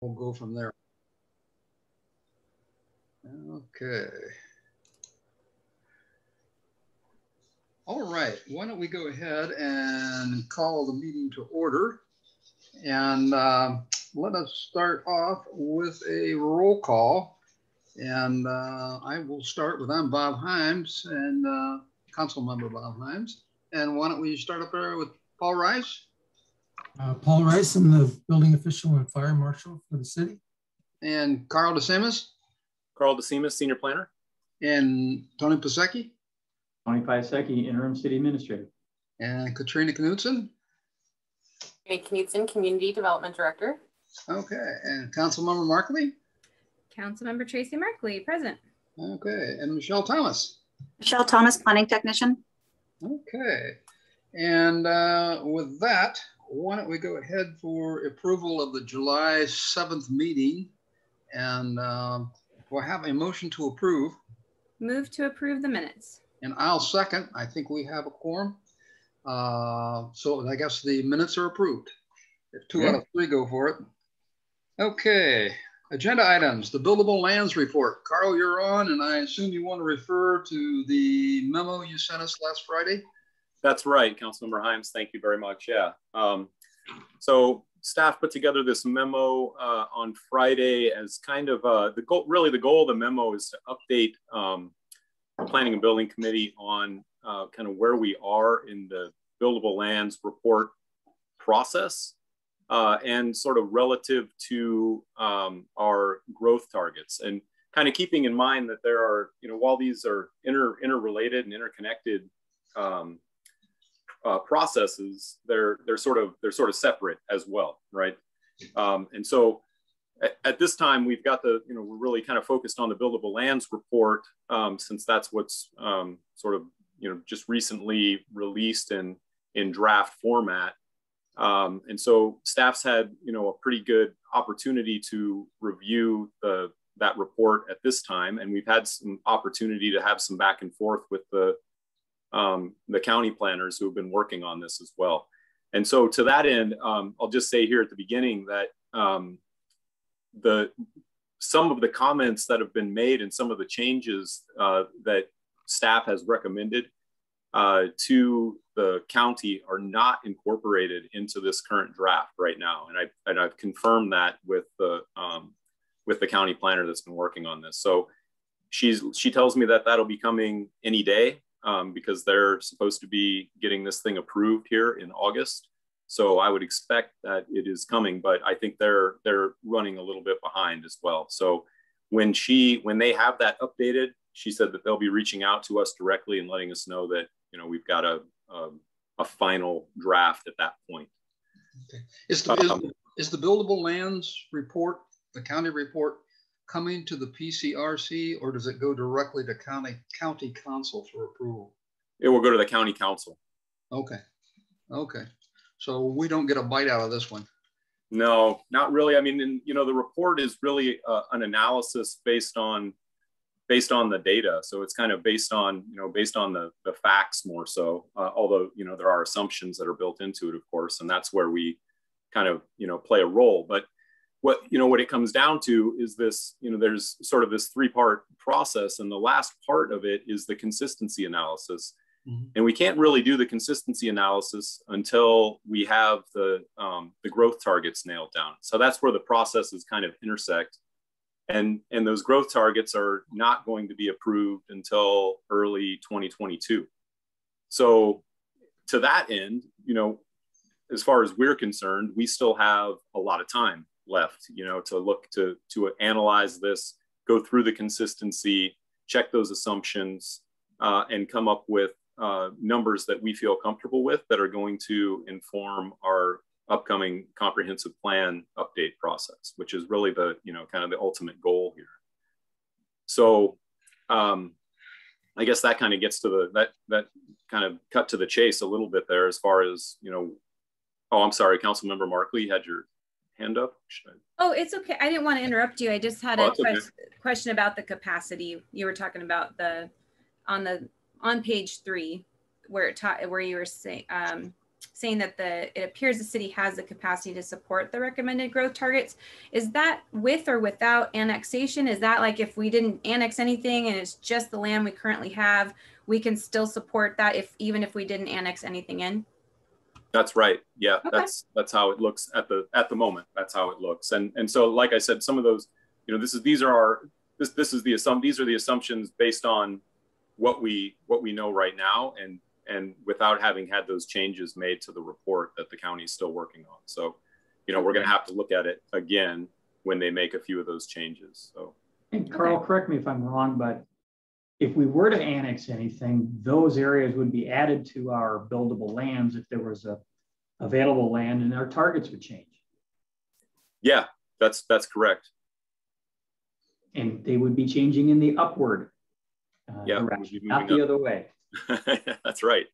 we'll go from there. Okay. All right, why don't we go ahead and call the meeting to order, and let us start off with a roll call. And I will start with, I'm Bob Himes, and Council Member Bob Himes. And why don't we start up there with Paul Rice? Paul Rice, I'm the building official and fire marshal for the city. And Carl DeSimas? Carl DeSimas, senior planner. And Tony Pasecki? Tony Pasecki, interim city administrator. And Katrina Knudsen? Katrina Knudsen, community development director. Okay, and Councilmember Markley? Councilmember Tracy Markley, present. Okay, and Michelle Thomas? Michelle Thomas, planning technician. Okay, and with that, why don't we go ahead for approval of the July 7th meeting, and we'll have a motion to approve. Move to approve the minutes. And I'll second. I think we have a quorum. So I guess the minutes are approved. If 2 out of 3 go for it. Okay, agenda items, the buildable lands report. Carl, you're on, and I assume you want to refer to the memo you sent us last Friday? That's right, Councilmember Himes. Thank you very much. Yeah. So staff put together this memo on Friday as kind of the goal. Really, the goal of the memo is to update the Planning and Building Committee on kind of where we are in the buildable lands report process and sort of relative to our growth targets, and kind of keeping in mind that there are, while these are interrelated and interconnected processes, they're sort of separate as well, right? And so at this time, we've got we're really kind of focused on the buildable lands report, since that's what's sort of, just recently released in draft format. And so staff's had, a pretty good opportunity to review that report at this time. And we've had some opportunity to have some back and forth with the county planners who have been working on this as well. And so to that end, I'll just say here at the beginning that some of the comments that have been made and some of the changes that staff has recommended to the county are not incorporated into this current draft right now. And I've confirmed that with the county planner that's been working on this. So she tells me that that'll be coming any day, because they're supposed to be getting this thing approved here in August. So I would expect that it is coming, but I think they're running a little bit behind as well. So when they have that updated, she said that they'll be reaching out to us directly and letting us know that, we've got a final draft at that point. Okay. Is the buildable lands report, the county report, coming to the PCRC, or does it go directly to county council for approval? It will go to the county council. Okay. Okay. So we don't get a bite out of this one. No, not really. I mean, the report is really an analysis based on the data. So it's kind of based on the facts more so, although, there are assumptions that are built into it, of course, and that's where we kind of, play a role. But what it comes down to is this, there's sort of this 3-part process, and the last part of it is the consistency analysis. Mm-hmm. And we can't really do the consistency analysis until we have the growth targets nailed down. So that's where the processes kind of intersect. And those growth targets are not going to be approved until early 2022. So to that end, as far as we're concerned, we still have a lot of time left, to look to analyze this, go through the consistency, check those assumptions, and come up with numbers that we feel comfortable with that are going to inform our upcoming comprehensive plan update process, which is really the, kind of the ultimate goal here. So I guess that kind of gets to that kind of cut to the chase a little bit there as far as, oh, I'm sorry, Councilmember Markley, you had your hand up. Oh, it's okay. I didn't want to interrupt you. I just had a question about the capacity. You were talking about on page 3, where you were saying, saying that it appears the city has the capacity to support the recommended growth targets. Is that with or without annexation? Is that like if we didn't annex anything and it's just the land we currently have, we can still support that even if we didn't annex anything in? That's right. Yeah, okay. that's how it looks at the moment. That's how it looks. And so, like I said, some of those, you know, these are the assumptions based on what we know right now, and without having had those changes made to the report that the county is still working on. So, you know, we're going to have to look at it again when they make a few of those changes. So, and Carl, correct me if I'm wrong, but if we were to annex anything, those areas would be added to our buildable lands if there was a available land, and our targets would change. Yeah, that's correct. And they would be changing in the upward direction, not the other way. That's right.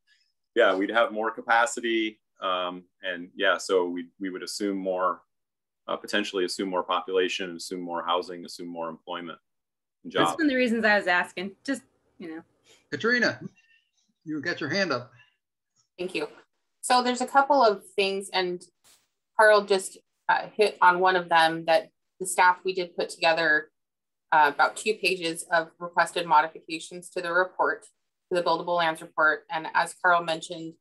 Yeah, we'd have more capacity, and yeah, so we would assume more, potentially assume more population, assume more housing, assume more employment and jobs. That's one of the reasons I was asking. Just, you know. Katrina, you got your hand up. Thank you. So there's a couple of things, and Carl just hit on one of them, that the staff, we did put together about 2 pages of requested modifications to the report, to the buildable lands report. And as Carl mentioned,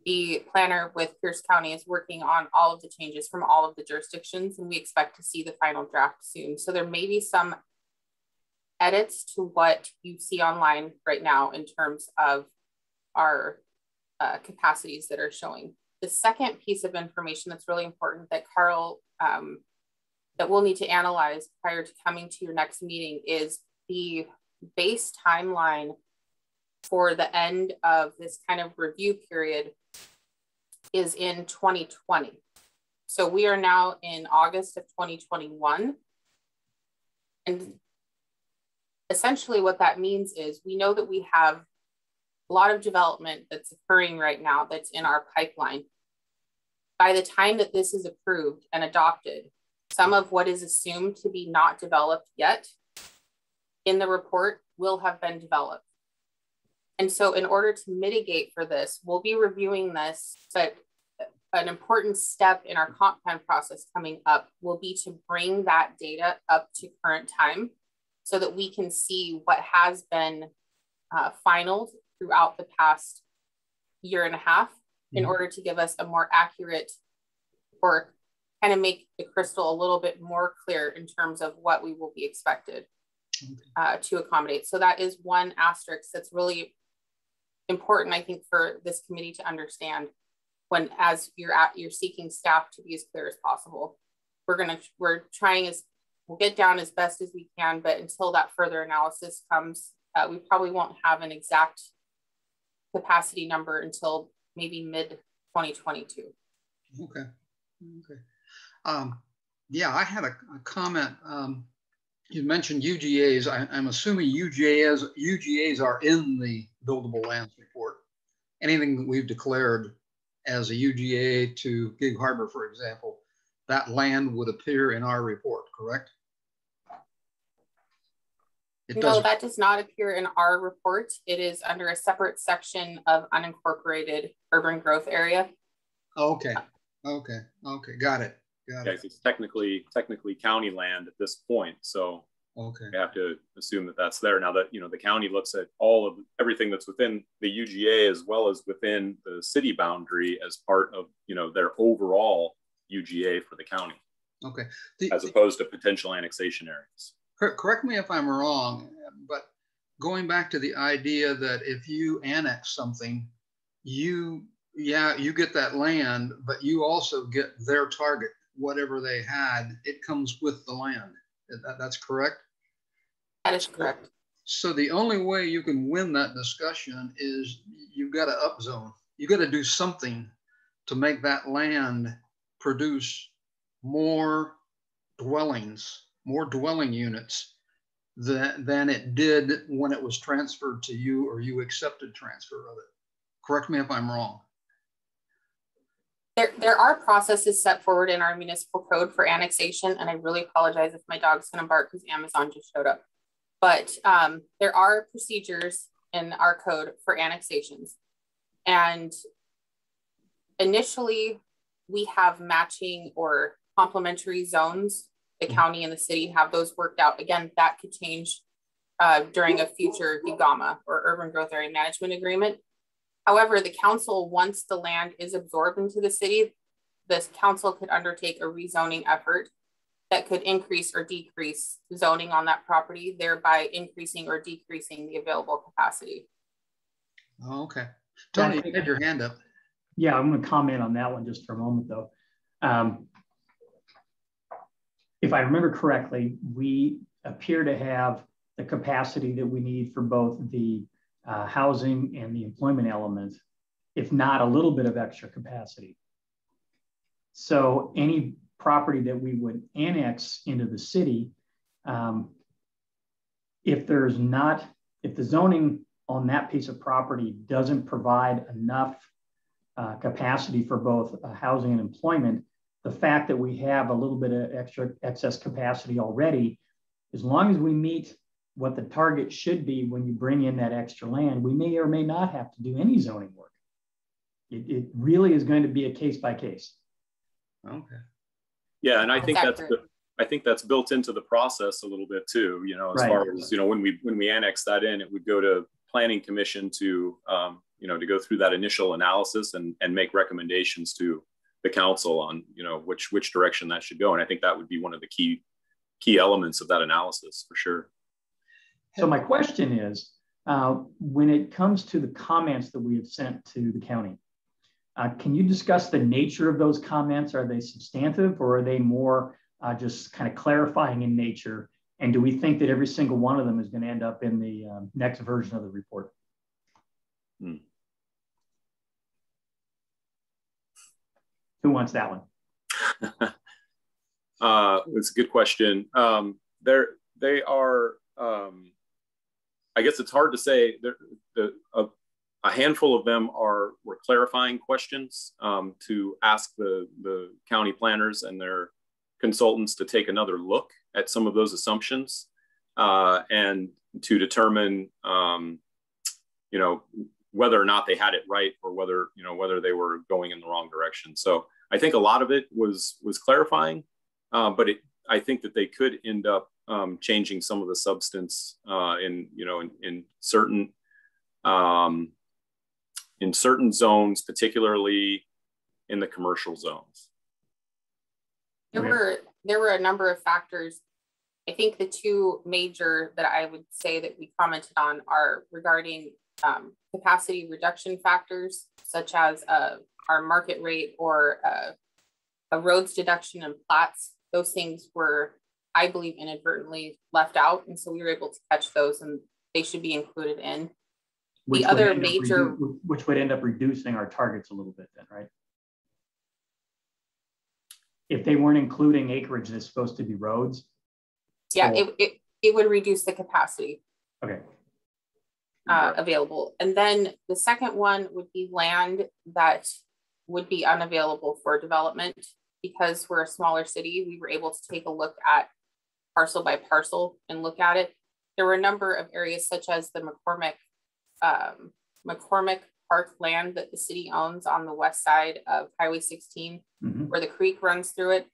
the planner with Pierce County is working on all of the changes from all of the jurisdictions, and we expect to see the final draft soon. So there may be some edits to what you see online right now in terms of our capacities that are showing. The second piece of information that's really important that Carl, that we'll need to analyze prior to coming to your next meeting is the base timeline for the end of this kind of review period is in 2020. So we are now in August of 2021. And essentially what that means is we know that we have a lot of development that's occurring right now that's in our pipeline. By the time that this is approved and adopted, some of what is assumed to be not developed yet in the report will have been developed. And so in order to mitigate for this, we'll be reviewing this, but an important step in our comp plan process coming up will be to bring that data up to current time so that we can see what has been finalized throughout the past 1.5 years in order to give us a more accurate, or kind of make the crystal a little bit more clear in terms of what we will be expected to accommodate. So that is one asterisk that's really important, I think, for this committee to understand when, as you're seeking staff to be as clear as possible. We're trying we'll get down as best as we can, but until that further analysis comes, we probably won't have an exact capacity number until maybe mid 2022. Okay. Yeah, I had a comment. You mentioned UGAs. I'm assuming UGAs are in the buildable lands report. Anything that we've declared as a UGA to Gig Harbor, for example, that land would appear in our report, correct? No, that does not appear in our report. It is under a separate section of unincorporated urban growth area. Okay. Got it. Yeah, it's technically county land at this point, so okay, we have to assume that that's there. Now that, you know, the county looks at everything that's within the UGA as well as within the city boundary as part of, you know, their overall UGA for the county. Okay. As opposed to potential annexation areas. Correct me if I'm wrong, but going back to the idea that if you annex something, you get that land, but you also get their target, whatever they had, it comes with the land. That's correct? That is correct. So the only way you can win that discussion is you've got to upzone. You got to do something to make that land produce more dwellings, more dwelling units than it did when it was transferred to you or you accepted transfer of it. Correct me if I'm wrong. There are processes set forward in our municipal code for annexation, and I really apologize if my dog's going to bark because Amazon just showed up. But there are procedures in our code for annexations. And initially we have matching or complementary zones. The county and the city have those worked out. Again, that could change during a future UGAMA or Urban Growth Area Management Agreement. However, the council, once the land is absorbed into the city, this council could undertake a rezoning effort that could increase or decrease zoning on that property, thereby increasing or decreasing the available capacity. Oh, okay. Tony, you had your hand up. Yeah, I'm going to comment on that one just for a moment, though. If I remember correctly, we appear to have the capacity that we need for both the housing and the employment element, if not a little bit of extra capacity. So any property that we would annex into the city, if the zoning on that piece of property doesn't provide enough capacity for both housing and employment, the fact that we have a little bit of excess capacity already, as long as we meet what the target should be when you bring in that extra land, we may or may not have to do any zoning work. It really is going to be a case by case. Okay. Yeah, and I think that's built into the process a little bit too. You know, as far as, you know, when we annex that in, it would go to Planning Commission to you know, to go through that initial analysis and make recommendations to the council on, you know, which direction that should go. And I think that would be one of the key elements of that analysis for sure. So my question is, when it comes to the comments that we have sent to the county, can you discuss the nature of those comments? Are they substantive, or are they more just kind of clarifying in nature? And do we think that every single one of them is going to end up in the next version of the report? Who wants that one? It's a good question. They are, I guess it's hard to say. A handful of them were clarifying questions to ask the county planners and their consultants to take another look at some of those assumptions and to determine, you know, whether or not they had it right, or whether they were going in the wrong direction. So I think a lot of it was clarifying, but I think that they could end up changing some of the substance in certain zones, particularly in the commercial zones. There were a number of factors. I think the two major that I would say that we commented on are regarding capacity reduction factors, such as our market rate or a roads deduction and plats. Those things were, I believe, inadvertently left out. And so we were able to catch those, and they should be included in. Which would end up reducing our targets a little bit then, right? If they weren't including acreage that's supposed to be roads. Yeah, so it would reduce the capacity. Okay. Available. And then the second one would be land that would be unavailable for development. Because we're a smaller city, we were able to take a look at parcel by parcel and look at it. There were a number of areas such as the McCormick Park land that the city owns on the west side of Highway 16, where the creek runs through it.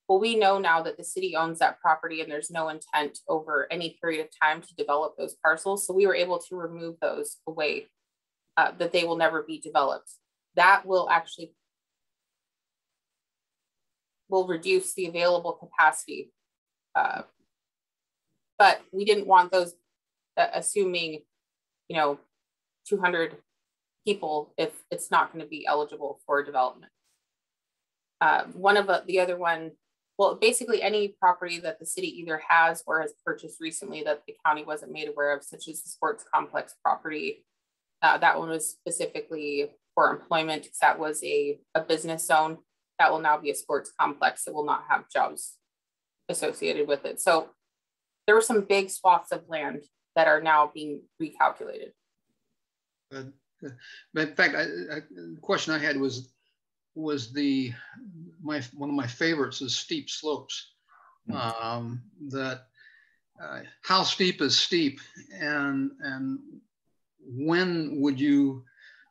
Well, we know now that the city owns that property and there's no intent over any period of time to develop those parcels. So we were able to remove those away, that they will never be developed. That will actually reduce the available capacity. But we didn't want those assuming, 200 people if it's not going to be eligible for development. One of the other one, well, basically any property that the city either has or has purchased recently that the county wasn't made aware of, such as the sports complex property. That one was specifically for employment, because that was a business zone. That will now be a sports complex that will not have jobs associated with it. So there were some big swaths of land that are now being recalculated. But in fact, the question I had was one of my favorites is steep slopes. That how steep is steep, and when would you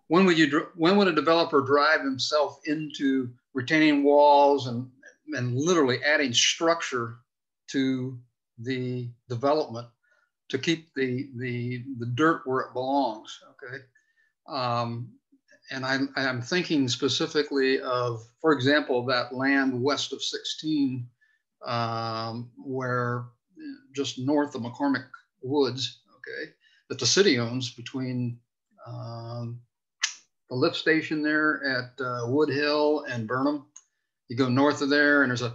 when would a developer drive himself into retaining walls and literally adding structure to the development to keep the dirt where it belongs? Okay. And I'm thinking specifically of, for example, that land west of 16, where just north of McCormick Woods, okay, that the city owns between the lift station there at Wood Hill and Burnham. You go north of there, and there's an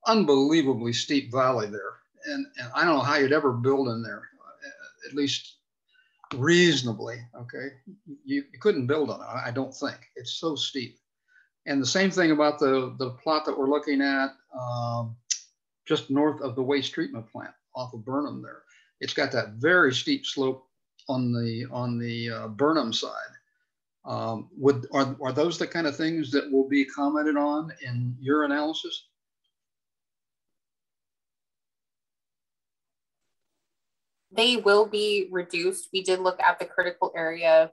unbelievably steep valley there. And I don't know how you'd ever build in there, at least reasonably, okay? You couldn't build on it, I don't think. It's so steep. And the same thing about the plot that we're looking at just north of the waste treatment plant off of Burnham there. It's got that very steep slope on the Burnham side. Are those the kind of things that will be commented on in your analysis? They will be reduced. We did look at the critical area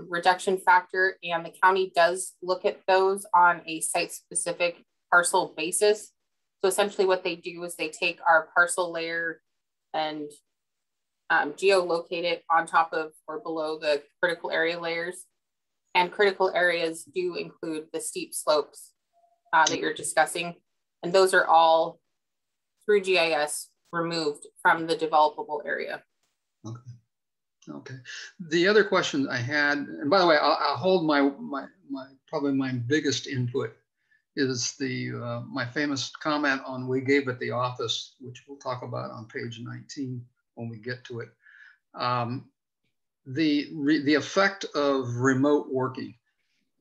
reduction factor, and the county does look at those on a site-specific parcel basis. So essentially what they do is they take our parcel layer and geolocate it on top of or below the critical area layers. And critical areas do include the steep slopes that you're discussing. And those are all through GIS removed from the developable area. Okay. Okay. The other question I had, and by the way, I'll hold my probably my biggest input is my famous comment on we gave at the office, which we'll talk about on page 19 when we get to it. The effect of remote working.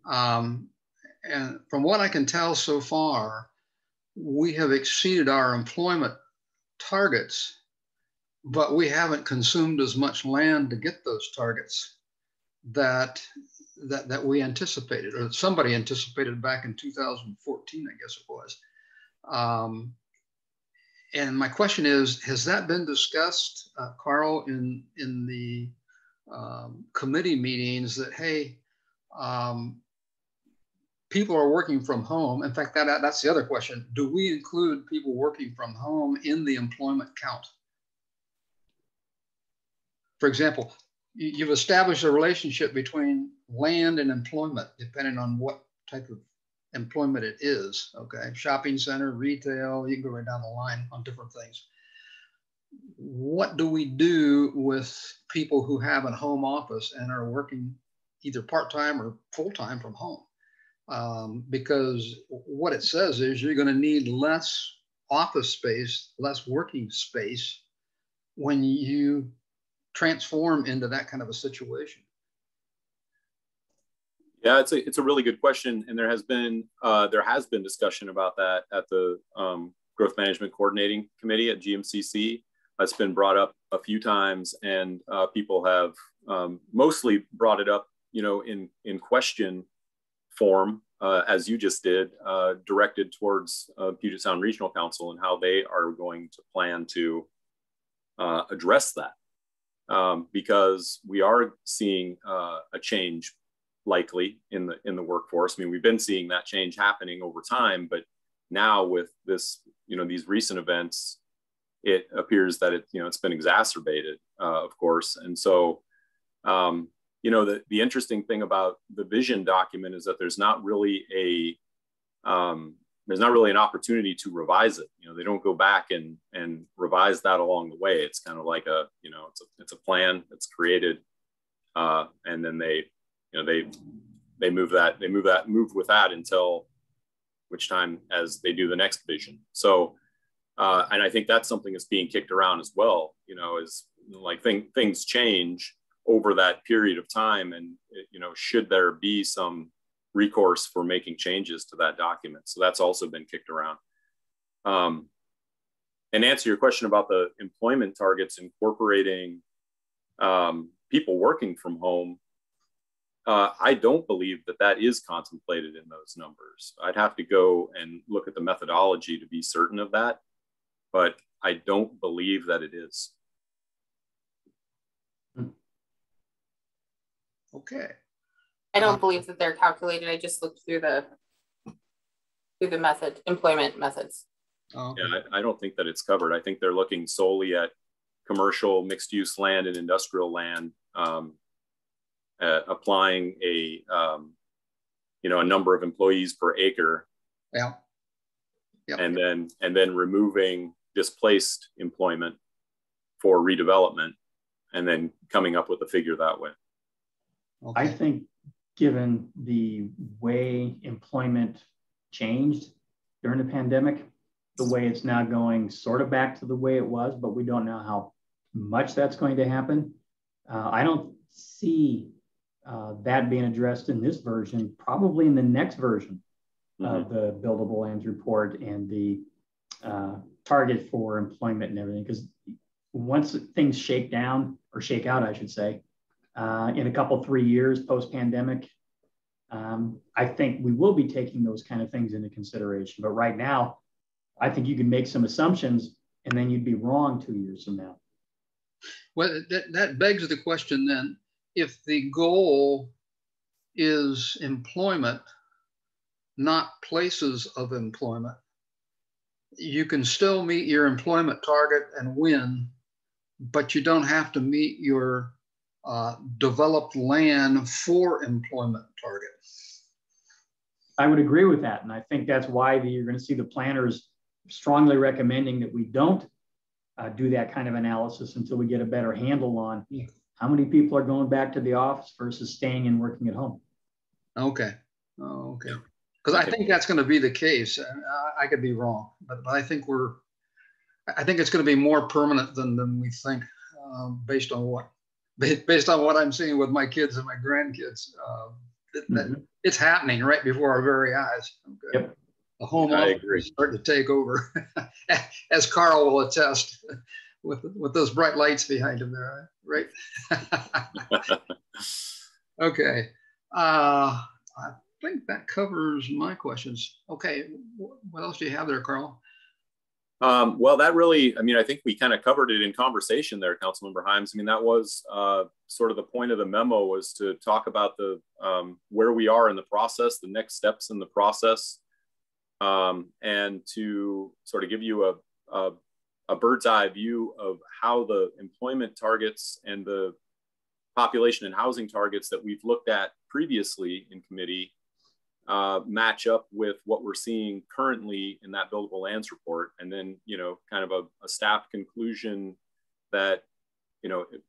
And from what I can tell so far, we have exceeded our employment targets, but we haven't consumed as much land to get those targets that we anticipated, or somebody anticipated back in 2014, I guess it was. And my question is, has that been discussed, Carl, in the committee meetings that, hey, people are working from home? In fact, that's the other question. Do we include people working from home in the employment count? For example, you've established a relationship between land and employment, depending on what type of employment it is, okay? Shopping center, retail, you can go right down the line on different things. What do we do with people who have a home office and are working either part-time or full-time from home? Because what it says is you're going to need less office space, less working space when you transform into that kind of a situation. Yeah, it's a really good question, and there has been discussion about that at the Growth Management Coordinating Committee at GMCC. That's been brought up a few times, and people have mostly brought it up, in question form, as you just did, directed towards Puget Sound Regional Council and how they are going to plan to address that. Because we are seeing a change likely in the workforce. I mean, we've been seeing that change happening over time, but now with this, these recent events, it appears that it's been exacerbated, of course. And so, the interesting thing about the vision document is that there's not really an opportunity to revise it. They don't go back and revise that along the way. It's kind of like it's a plan that's created, and then they move with that until which time as they do the next vision. So, and I think that's something that's being kicked around as well. Is like things change over that period of time, and should there be some recourse for making changes to that document? So that's also been kicked around. And answer your question about the employment targets incorporating people working from home, I don't believe that is contemplated in those numbers. I'd have to go and look at the methodology to be certain of that, but I don't believe that it is. Okay. I don't believe that they're calculated. I just looked through the employment methods. Okay. Yeah, I don't think that it's covered. I think they're looking solely at commercial mixed use land and industrial land, applying a number of employees per acre. Yeah. Yep. And then removing displaced employment for redevelopment, and then coming up with a figure that way. Okay. I think given the way employment changed during the pandemic, the way it's now going sort of back to the way it was, but we don't know how much that's going to happen. I don't see that being addressed in this version, probably in the next version of the buildable lands report and the target for employment and everything. Because once things shake out, I should say, in a couple, 3 years post-pandemic, I think we will be taking those kind of things into consideration. But right now, I think you can make some assumptions and then you'd be wrong 2 years from now. Well, that begs the question then, if the goal is employment, not places of employment, you can still meet your employment target and win, but you don't have to meet your developed land for employment target. I would agree with that. And I think that's why you're going to see the planners strongly recommending that we don't do that kind of analysis until we get a better handle on how many people are going back to the office versus staying and working at home. Okay. Oh, okay. Because I think that's going to be the case. I could be wrong, but I think it's going to be more permanent than we think, based on what I'm seeing with my kids and my grandkids. It's happening right before our very eyes. Okay. Yep. The home office is starting to take over, as Carl will attest, with those bright lights behind him there, right? Okay. I think that covers my questions. Okay, what else do you have there, Carl? Well, that really, I think we kind of covered it in conversation there, Councilmember Hyams. That was sort of the point of the memo, was to talk about the where we are in the process, the next steps in the process, and to sort of give you a bird's eye view of how the employment targets and the population and housing targets that we've looked at previously in committee match up with what we're seeing currently in that buildable lands report. And then, kind of a staff conclusion that,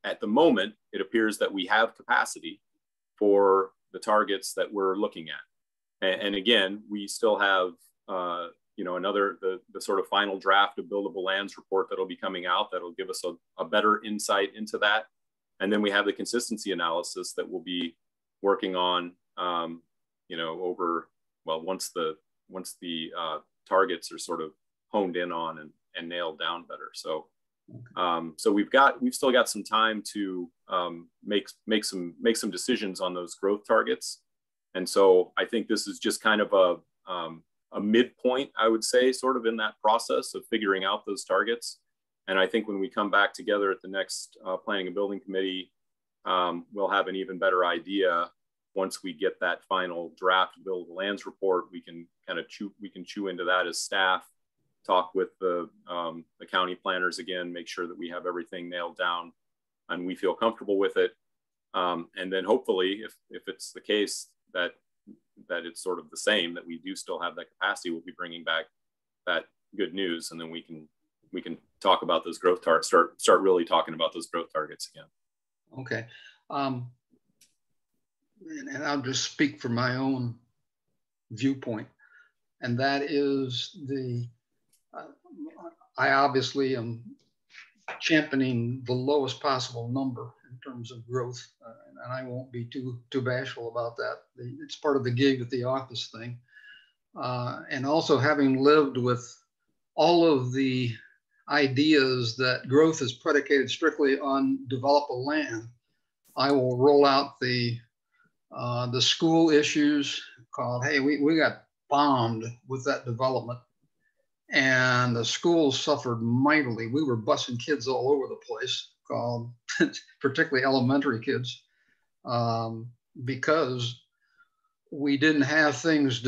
at the moment, it appears that we have capacity for the targets that we're looking at. And again, we still have, the sort of final draft of buildable lands report that'll be coming out that'll give us a better insight into that. And then we have the consistency analysis that we'll be working on, once the targets are sort of honed in on and nailed down better. So, so we've still got some time to make some decisions on those growth targets. And so I think this is just kind of a midpoint, I would say, sort of in that process of figuring out those targets. And I think when we come back together at the next Planning and Building Committee, we'll have an even better idea. Once we get that final draft buildable lands report, we can kind of chew into that as staff, talk with the county planners again, make sure that we have everything nailed down and we feel comfortable with it. And then hopefully, if it's the case that it's sort of the same, that we do still have that capacity, we'll be bringing back that good news, and then we can talk about those growth targets, start really talking about those growth targets again. Okay. And I'll just speak from my own viewpoint, and that is I obviously am championing the lowest possible number in terms of growth, and I won't be too bashful about that. It's part of the gig at the office thing, and also having lived with all of the ideas that growth is predicated strictly on developable land, I will roll out the school issues called, hey, we got bombed with that development, and the schools suffered mightily. We were busing kids all over the place, called particularly elementary kids, because we didn't have things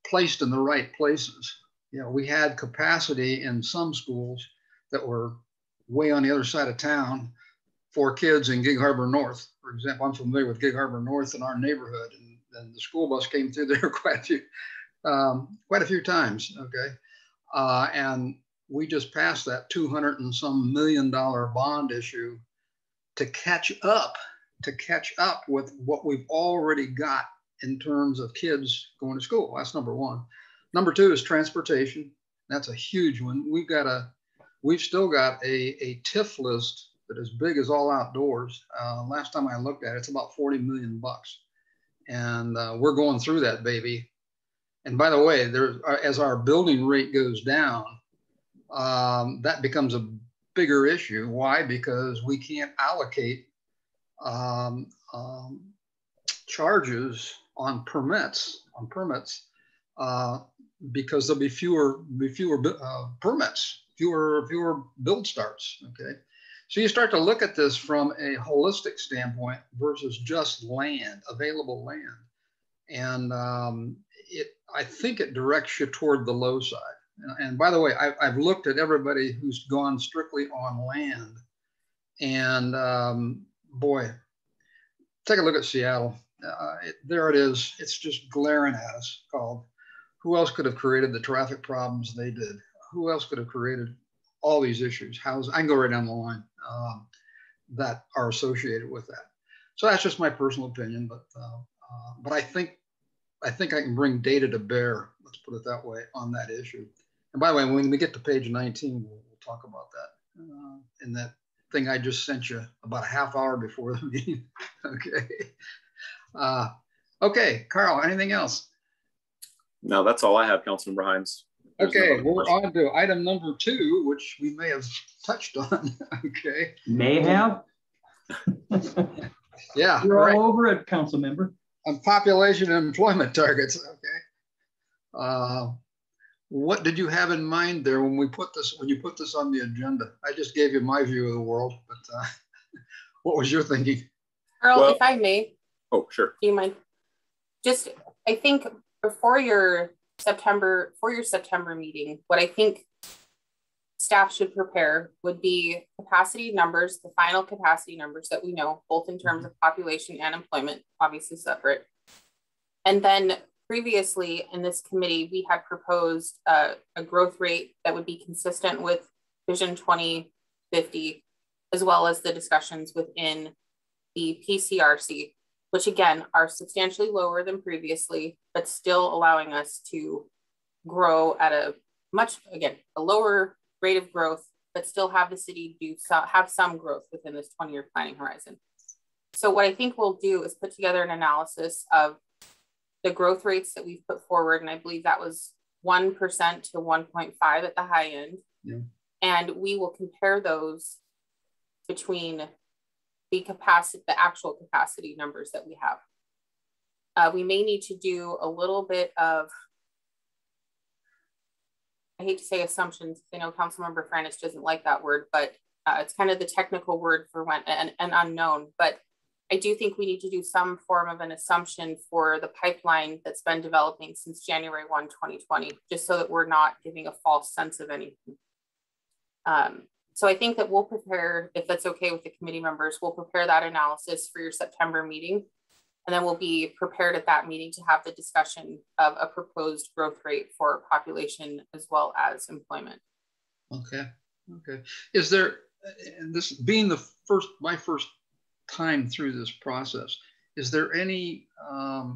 placed in the right places. You know, we had capacity in some schools that were way on the other side of town for kids in Gig Harbor North. For example, I'm familiar with Gig Harbor North in our neighborhood, and the school bus came through there quite a few times. Okay, and we just passed that $200 and some million bond issue to catch up with what we've already got in terms of kids going to school. That's number one. Number two is transportation. That's a huge one. We've still got a TIF list that is big as all outdoors. Last time I looked at it, it's about 40 million bucks. And we're going through that baby. And by the way, as our building rate goes down, that becomes a bigger issue. Why? Because we can't allocate charges on permits, because there'll be fewer permits, fewer build starts. Okay, so you start to look at this from a holistic standpoint versus just land, available land, and I think it directs you toward the low side. And by the way, I've looked at everybody who's gone strictly on land, and boy, take a look at Seattle. There it is. It's just glaring at us. Called, who else could have created the traffic problems they did? Who else could have created all these issues? I can go right down the line that are associated with that. So that's just my personal opinion, but I think I can bring data to bear. Let's put it that way on that issue. And by the way, when we get to page 19, we'll talk about that in that thing I just sent you about a half hour before the meeting. Okay. Okay, Carl, anything else? No, that's all I have, Councilmember Hines. Okay, we're on to item number 2, which we may have touched on. Okay. May have. Yeah. You're right. All over it, council member. On population and employment targets. Okay. What did you have in mind there when you put this on the agenda? I just gave you my view of the world, but what was your thinking? Earl, if I may. Oh, sure. Do you mind? Just, I think before your September meeting, what I think staff should prepare would be capacity numbers, the final capacity numbers that we know, both in terms of population and employment, obviously separate. And then previously in this committee, we had proposed a growth rate that would be consistent with Vision 2050, as well as the discussions within the PCRC, which again are substantially lower than previously, but still allowing us to grow at a lower rate of growth, but still have the city have some growth within this 20-year planning horizon. So what I think we'll do is put together an analysis of the growth rates that we've put forward, and I believe that was 1% to 1.5 at the high end. Yeah. And we will compare those between the actual capacity numbers that we have. We may need to do a little bit of, I hate to say assumptions. I know Councilmember Franich doesn't like that word, but it's kind of the technical word for when an unknown. But I do think we need to do some form of an assumption for the pipeline that's been developing since January 1, 2020, just so that we're not giving a false sense of anything. So I think that we'll prepare, if that's okay with the committee members, we'll prepare that analysis for your September meeting. And then we'll be prepared at that meeting to have the discussion of a proposed growth rate for population as well as employment. Okay. Okay. Is there, this being my first time through this process, is there any, I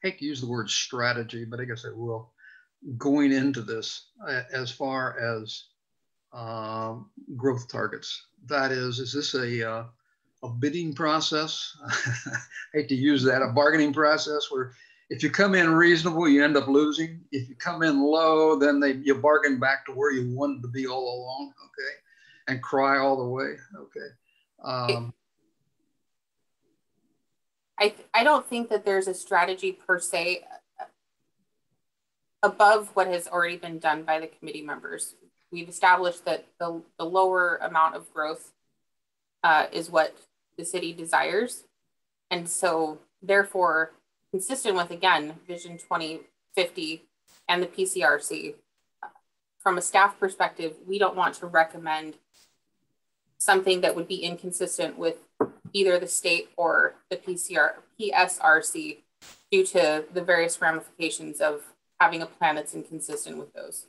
hate to use the word strategy, but I guess I will, going into this as far as growth targets? That is this a bidding process? I hate to use that, a bargaining process where if you come in reasonable, you end up losing. If you come in low, then you bargain back to where you wanted to be all along, okay? And cry all the way, okay? I don't think that there's a strategy per se above what has already been done by the committee members. We've established that the lower amount of growth is what the city desires. And so therefore, consistent with, again, Vision 2050 and the PCRC. From a staff perspective, we don't want to recommend something that would be inconsistent with either the state or the PSRC due to the various ramifications of having a plan that's inconsistent with those.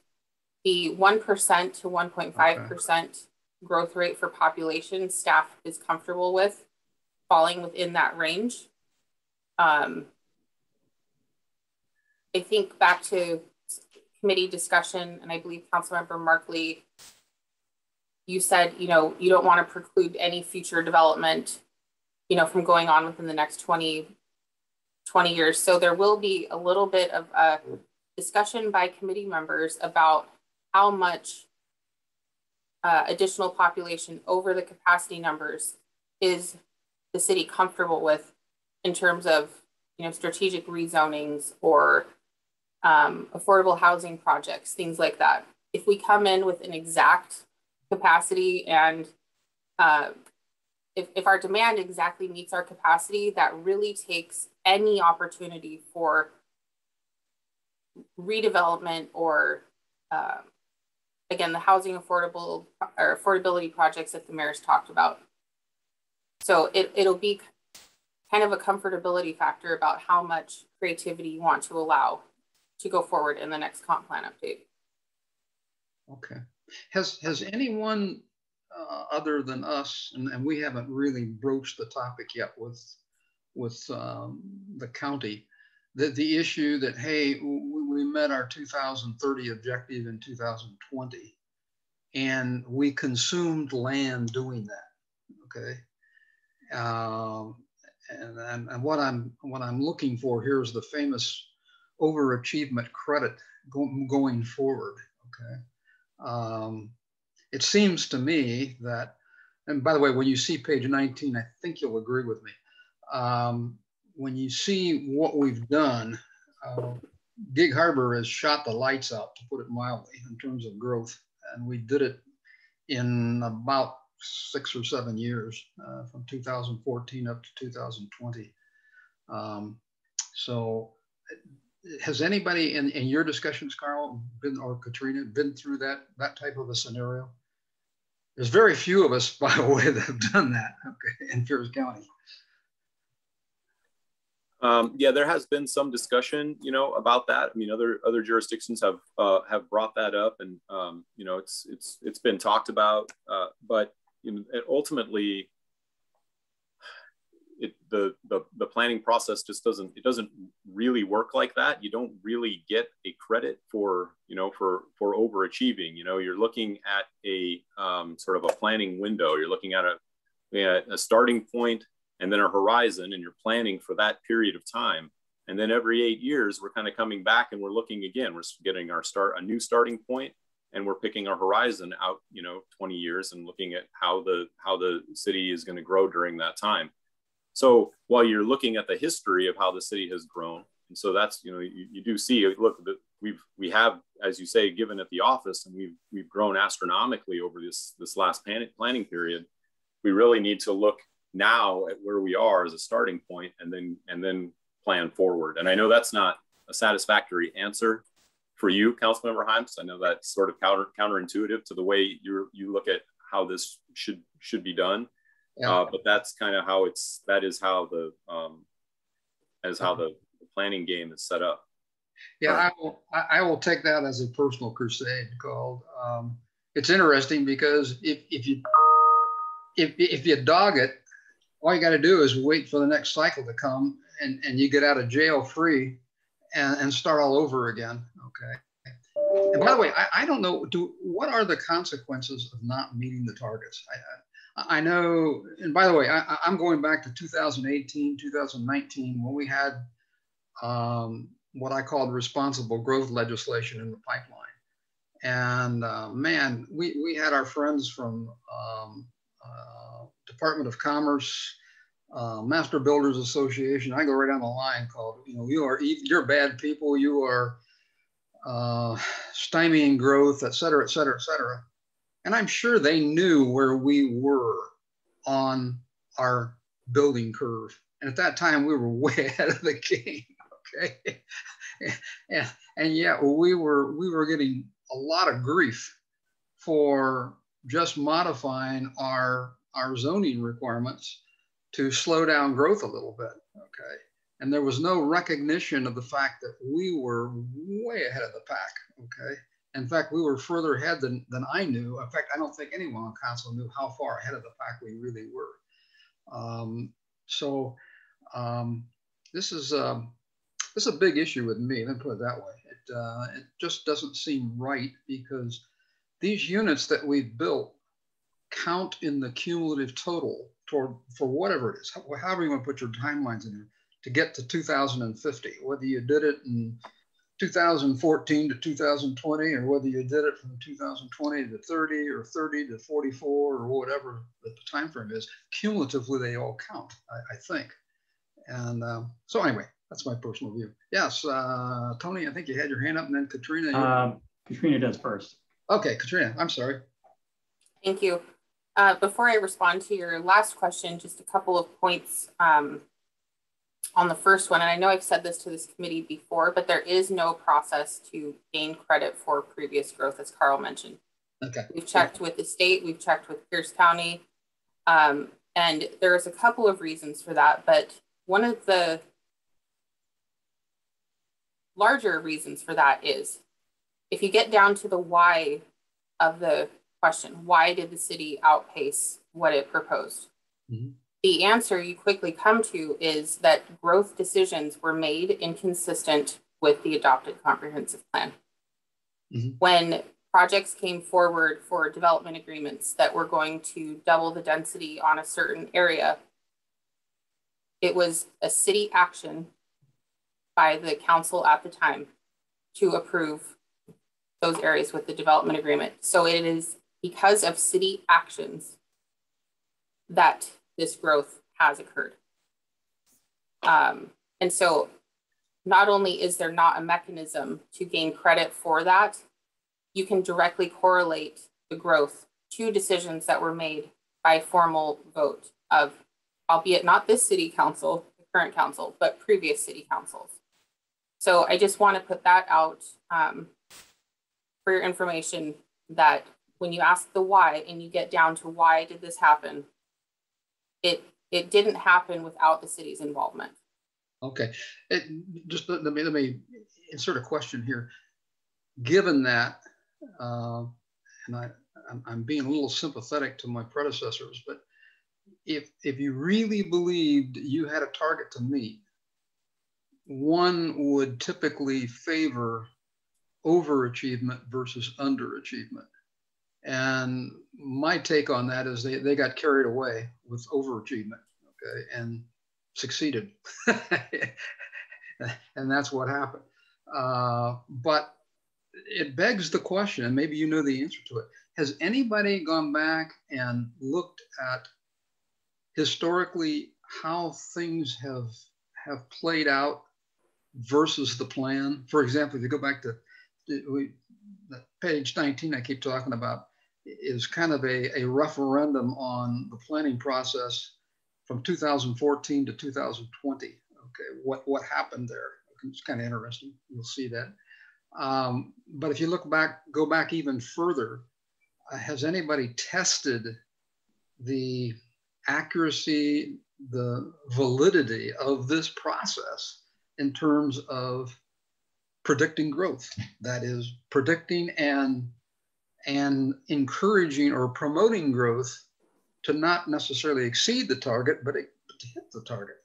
The 1% to 1.5% growth rate for population, staff is comfortable with falling within that range. I think back to committee discussion, and I believe Councilmember Markley, you said, you know, you don't want to preclude any future development, you know, from going on within the next 20 years. So there will be a little bit of a discussion by committee members about how much additional population over the capacity numbers is the city comfortable with in terms of, you know, strategic rezonings or affordable housing projects, things like that. If we come in with an exact capacity and if our demand exactly meets our capacity, that really takes any opportunity for redevelopment or again, the housing affordability projects that the mayor's talked about. So it'll be kind of a comfortability factor about how much creativity you want to allow to go forward in the next comp plan update. Okay. Has anyone other than us, and we haven't really broached the topic yet with the county, the issue that, hey, we met our 2030 objective in 2020, and we consumed land doing that. Okay. And what I'm looking for here is the famous overachievement credit going forward. Okay. It seems to me that, and by the way, when you see page 19, I think you'll agree with me. When you see what we've done, Gig Harbor has shot the lights out, to put it mildly, in terms of growth. And we did it in about 6 or 7 years, from 2014 up to 2020. So has anybody in your discussions, Carl, or Katrina, been through that type of a scenario? There's very few of us, by the way, that have done that, okay, in Pierce County. Yeah, there has been some discussion, you know, about that. I mean, other jurisdictions have brought that up, and you know, it's been talked about, but you know, ultimately, the planning process just doesn't really work like that. You don't really get a credit for, you know, for overachieving. You know, you're looking at a sort of a planning window. You're looking at a starting point and then a horizon, and you're planning for that period of time. And then every 8 years, we're kind of coming back and we're looking again. We're getting a new starting point, and we're picking our horizon out, you know, 20 years and looking at how the city is going to grow during that time. So while you're looking at the history of how the city has grown, and so that's, you know, you do see, look, we have, as you say, given at the office, and we've grown astronomically over this last planning period. We really need to look now at where we are as a starting point, and then plan forward. And I know that's not a satisfactory answer for you, Councilmember Hyams. I know that's sort of counterintuitive to the way you look at how this should be done. Yeah. But that's kind of how that is how the planning game is set up. Yeah, I will take that as a personal crusade called. It's interesting because if you dog it, all you got to do is wait for the next cycle to come, and you get out of jail free and start all over again. Okay. And by the way, I don't know, what are the consequences of not meeting the targets? I know, and by the way, I'm going back to 2018, 2019, when we had what I called responsible growth legislation in the pipeline. And man, we had our friends from Department of Commerce, Master Builders Association. I go right down the line called, you know, you're bad people, you are stymieing growth, et cetera, et cetera, et cetera. And I'm sure they knew where we were on our building curve. And at that time, we were way ahead of the game. Okay. And yeah, we were getting a lot of grief for just modifying our zoning requirements to slow down growth a little bit. Okay. And there was no recognition of the fact that we were way ahead of the pack. Okay. In fact, we were further ahead than I knew. In fact, I don't think anyone on council knew how far ahead of the pack we really were. This is a big issue with me. Let me put it that way. It just doesn't seem right, because these units that we've built count in the cumulative total for whatever it is, however you want to put your timelines in there, to get to 2050, whether you did it in 2014 to 2020, or whether you did it from 2020 to 30 or 30 to 44 or whatever the time frame is. Cumulatively, they all count, I think. And so anyway, that's my personal view. Yes, Tony, I think you had your hand up, and then Katrina. Katrina does first. Okay, Katrina, I'm sorry. Thank you. Before I respond to your last question, just a couple of points on the first one. And I know I've said this to this committee before, but there is no process to gain credit for previous growth, as Carl mentioned. Okay. We've checked with the state, we've checked with Pierce County, and there's a couple of reasons for that. But one of the larger reasons for that is, if you get down to the why of the question, why did the city outpace what it proposed? Mm-hmm. The answer you quickly come to is that growth decisions were made inconsistent with the adopted comprehensive plan. Mm-hmm. When projects came forward for development agreements that were going to double the density on a certain area, it was a city action by the council at the time to approve those areas with the development agreement. So it is because of city actions that this growth has occurred. And so not only is there not a mechanism to gain credit for that, you can directly correlate the growth to decisions that were made by formal vote of, albeit not this city council, the current council, but previous city councils. So I just want to put that out for your information, that when you ask the why and you get down to why did this happen, it didn't happen without the city's involvement. Okay, just let me insert a question here. Given that, and I'm being a little sympathetic to my predecessors, but if you really believed you had a target to meet, one would typically favor overachievement versus underachievement. And my take on that is they got carried away with overachievement, okay, and succeeded. And that's what happened. But it begs the question, and maybe you know the answer to it. Has anybody gone back and looked at historically how things have played out versus the plan? For example, if you go back to page 19 I keep talking about, is kind of a referendum on the planning process from 2014 to 2020. Okay, what happened there? It's kind of interesting. You'll see that. But if you go back even further, has anybody tested the accuracy, the validity of this process in terms of predicting growth? That is, predicting and encouraging or promoting growth to not necessarily exceed the target, but to hit the target,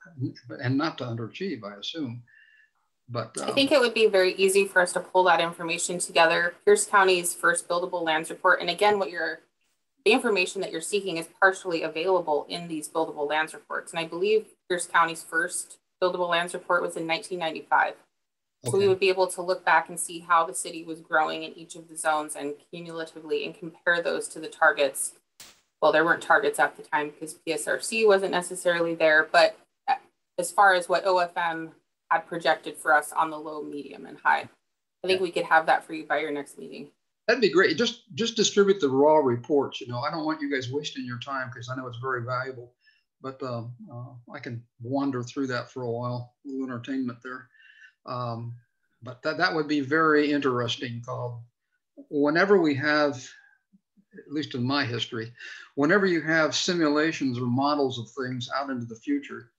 and not to underachieve, I assume. But I think it would be very easy for us to pull that information together. Pierce County's first buildable lands report, and again, the information that you're seeking is partially available in these buildable lands reports. And I believe Pierce County's first buildable lands report was in 1995. So we would be able to look back and see how the city was growing in each of the zones and cumulatively, and compare those to the targets. Well, there weren't targets at the time because PSRC wasn't necessarily there, but as far as what OFM had projected for us on the low, medium, and high, I think we could have that for you by your next meeting. That'd be great. Just distribute the raw reports. You know, I don't want you guys wasting your time, because I know it's very valuable, but I can wander through that for a while, a little entertainment there. But that would be very interesting, called whenever we have, at least in my history, whenever you have simulations or models of things out into the future,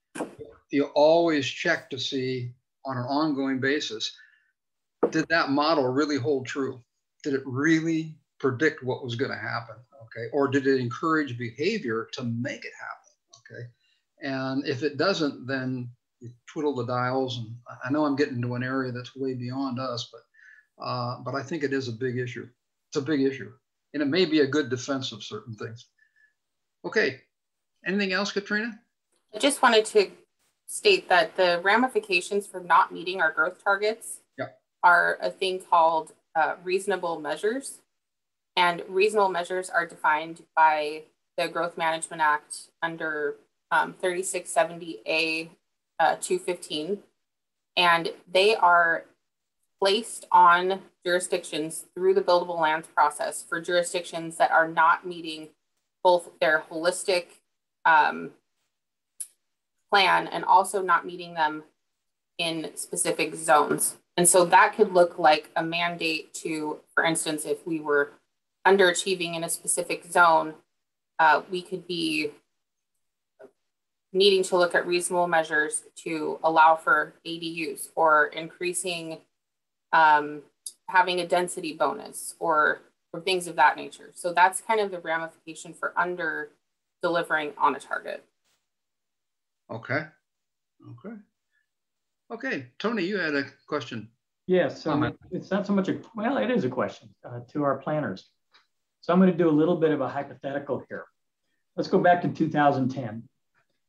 you always check to see on an ongoing basis, did that model really hold true? Did it really predict what was going to happen? Okay. Or did it encourage behavior to make it happen? Okay. And if it doesn't, then you twiddle the dials. And I know I'm getting into an area that's way beyond us, but I think it is a big issue. It's a big issue. And it may be a good defense of certain things. Okay. Anything else, Katrina? I just wanted to state that the ramifications for not meeting our growth targets are a thing called reasonable measures. And reasonable measures are defined by the Growth Management Act under 3670A 215. And they are placed on jurisdictions through the buildable lands process for jurisdictions that are not meeting both their holistic plan and also not meeting them in specific zones. And so that could look like a mandate to, for instance, if we were underachieving in a specific zone, we could be needing to look at reasonable measures to allow for ADUs or increasing, having a density bonus or things of that nature. So that's kind of the ramification for under delivering on a target. Okay. Okay. Okay. Tony, you had a question. Yes. So it's not so much a, well, it is a question to our planners. So I'm going to do a little bit of a hypothetical here. Let's go back to 2010.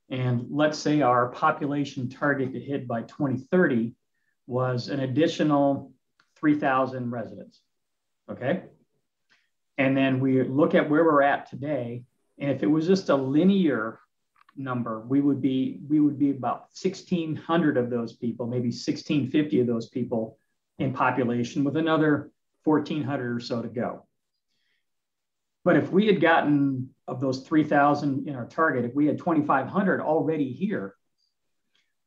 And let's say our population target to hit by 2030 was an additional 3,000 residents. Okay. And then we look at where we're at today. And if it was just a linear number, we would be about 1,600 of those people, maybe 1,650 of those people in population, with another 1,400 or so to go. But if we had gotten, of those 3,000 in our target, if we had 2,500 already here,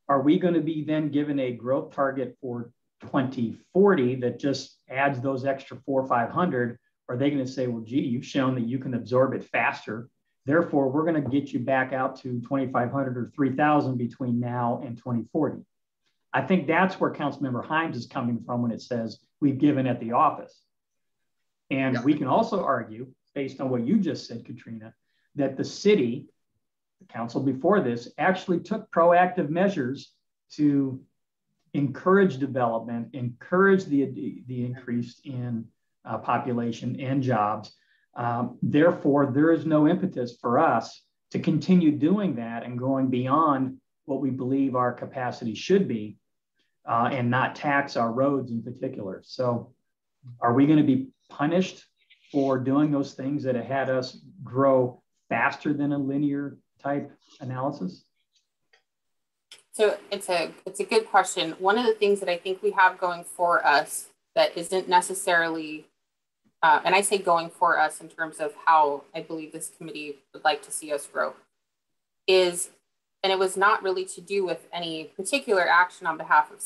are we going to be then given a growth target for 2040 that just adds those extra 400 or 500? Are they going to say, well, gee, you've shown that you can absorb it faster, therefore we're going to get you back out to 2,500 or 3,000 between now and 2040? I think that's where Councilmember Himes is coming from when it says we've given at the office. And we can also argue, based on what you just said, Katrina, that the city, the council before this, actually took proactive measures to encourage development, encourage the increase in population and jobs. Therefore, there is no impetus for us to continue doing that and going beyond what we believe our capacity should be and not tax our roads in particular. So are we going to be punished for doing those things that have had us grow faster than a linear type analysis? So it's a good question. One of the things that I think we have going for us that isn't necessarily, and I say going for us in terms of how I believe this committee would like to see us grow, is, and it was not really to do with any particular action on behalf of the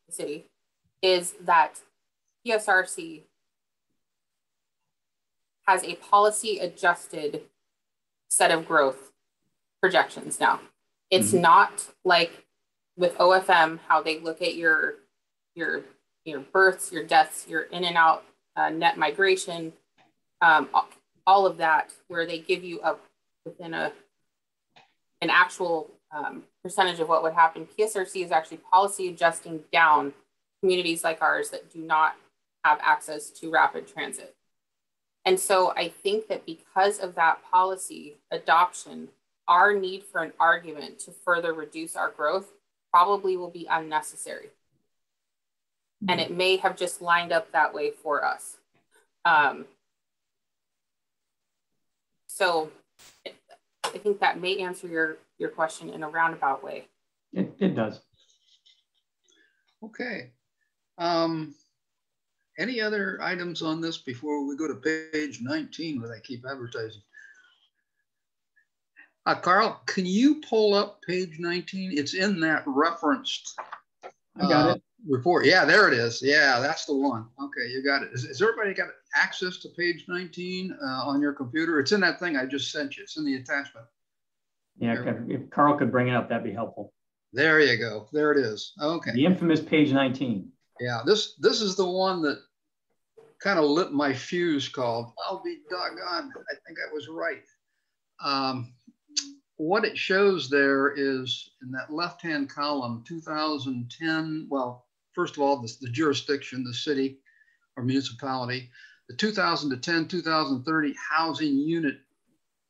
city, is that PSRC has a policy adjusted set of growth projections now. It's not like with OFM, how they look at your births, your deaths, your in and out net migration, all of that, where they give you up within an actual percentage of what would happen. PSRC is actually policy adjusting down communities like ours that do not have access to rapid transit. And so I think that because of that policy adoption, our need for an argument to further reduce our growth probably will be unnecessary. And it may have just lined up that way for us. So I think that may answer your question in a roundabout way. It does. Okay. Any other items on this before we go to page 19 where they keep advertising? Carl, can you pull up page 19? It's in that referenced I got it. report. Yeah, there it is. Yeah, that's the one. Okay, you got it. Is everybody got access to page 19 on your computer? It's in that thing I just sent you. It's in the attachment. Yeah, if Carl could bring it up, that'd be helpful. There you go. There it is. Okay. The infamous page 19. Yeah, this is the one that kind of lit my fuse called, I'll be doggone, I think I was right. What it shows there is in that left-hand column, 2010, well, first of all, the jurisdiction, the city or municipality, the 2010, 2030 housing unit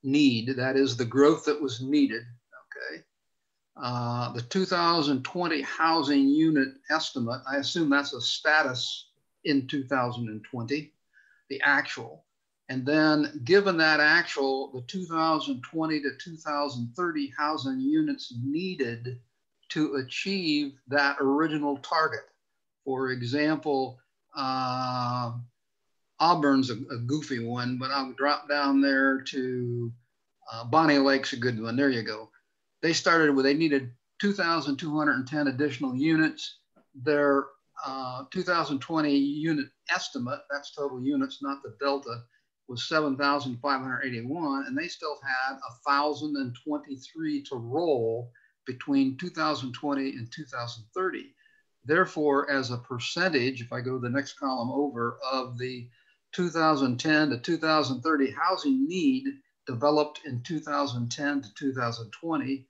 need, that is the growth that was needed, okay? The 2020 housing unit estimate, I assume that's a status in 2020, the actual. And then given that actual, the 2020 to 2030 housing units needed to achieve that original target. For example, Auburn's a goofy one, but I'll drop down there to Bonnie Lake's a good one. There you go. They started with, they needed 2,210 additional units. Their 2020 unit estimate, that's total units, not the delta, was 7,581, and they still had 1,023 to roll between 2020 and 2030. Therefore, as a percentage, if I go to the next column over, of the 2010 to 2030 housing need developed in 2010 to 2020,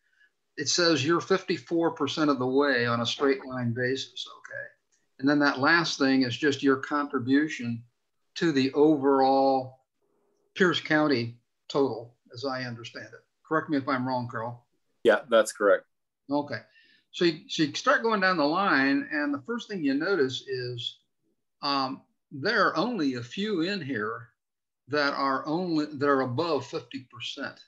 it says you're 54% of the way on a straight line basis, okay? And then that last thing is just your contribution to the overall Pierce County total, as I understand it. Correct me if I'm wrong, Carl. Yeah, that's correct. Okay. So you start going down the line, and the first thing you notice is there are only a few in here that are above 50%.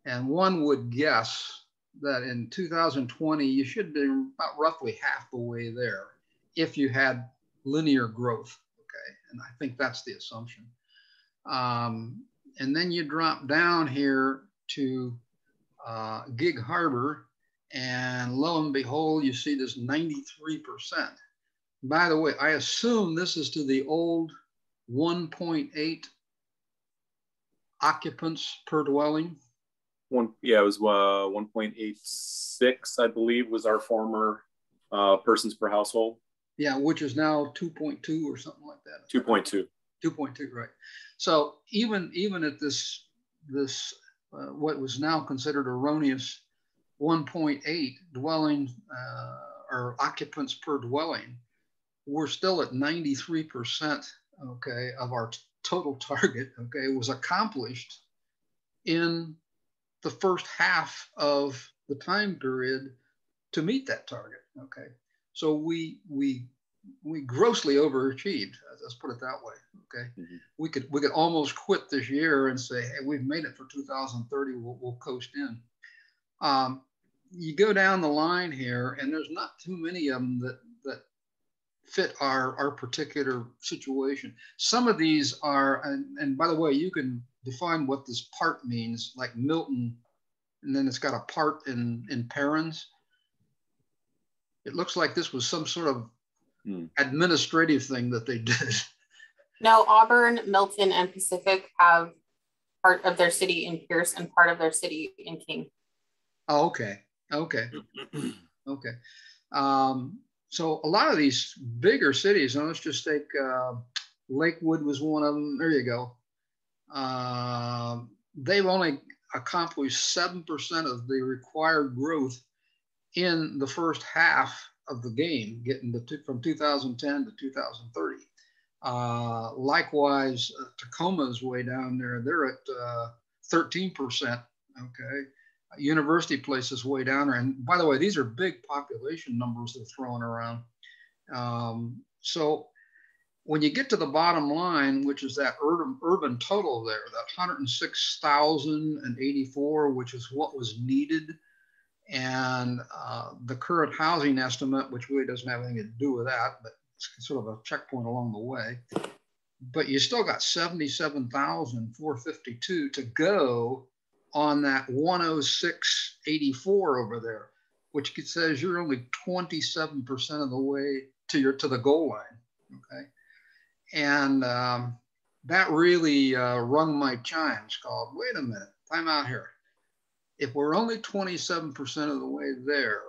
And one would guess that in 2020, you should be about roughly half the way there if you had linear growth, okay? And I think that's the assumption. And then you drop down here to Gig Harbor, and lo and behold, you see this 93%. By the way, I assume this is to the old 1.8 occupants per dwelling. It was 1.86, I believe, was our former persons per household. Yeah, which is now 2.2 or something like that. 2.2. 2.2, right. So even at this what was now considered erroneous 1.8 dwelling or occupants per dwelling, we're still at 93%, okay, of our total target, okay, was accomplished in the first half of the time period to meet that target, okay. So we grossly overachieved. Let's put it that way. Okay, we could almost quit this year and say, hey, we've made it for 2030. We'll coast in. You go down the line here, and there's not too many of them that fit our particular situation. Some of these are, and by the way, you can define what this part means, like Milton, and then it's got a part in parens. It looks like this was some sort of administrative thing that they did. No, Auburn, Milton, and Pacific have part of their city in Pierce and part of their city in King. Oh, okay. Okay. Okay. So a lot of these bigger cities, and let's just take Lakewood was one of them. There you go. They've only accomplished 7% of the required growth in the first half of the game, getting from 2010 to 2030. Likewise, Tacoma's way down there. They're at 13%. Okay. University Place is way down there. And by the way, these are big population numbers they're throwing around. So when you get to the bottom line, which is that urban total there, that 106,084, which is what was needed, and the current housing estimate, which really doesn't have anything to do with that, but it's sort of a checkpoint along the way. But you still got 77,452 to go on that 106.84 over there, which says you're only 27% of the way to the goal line. Okay, and that really rung my chimes. Called, wait a minute, time out here. If we're only 27% of the way there,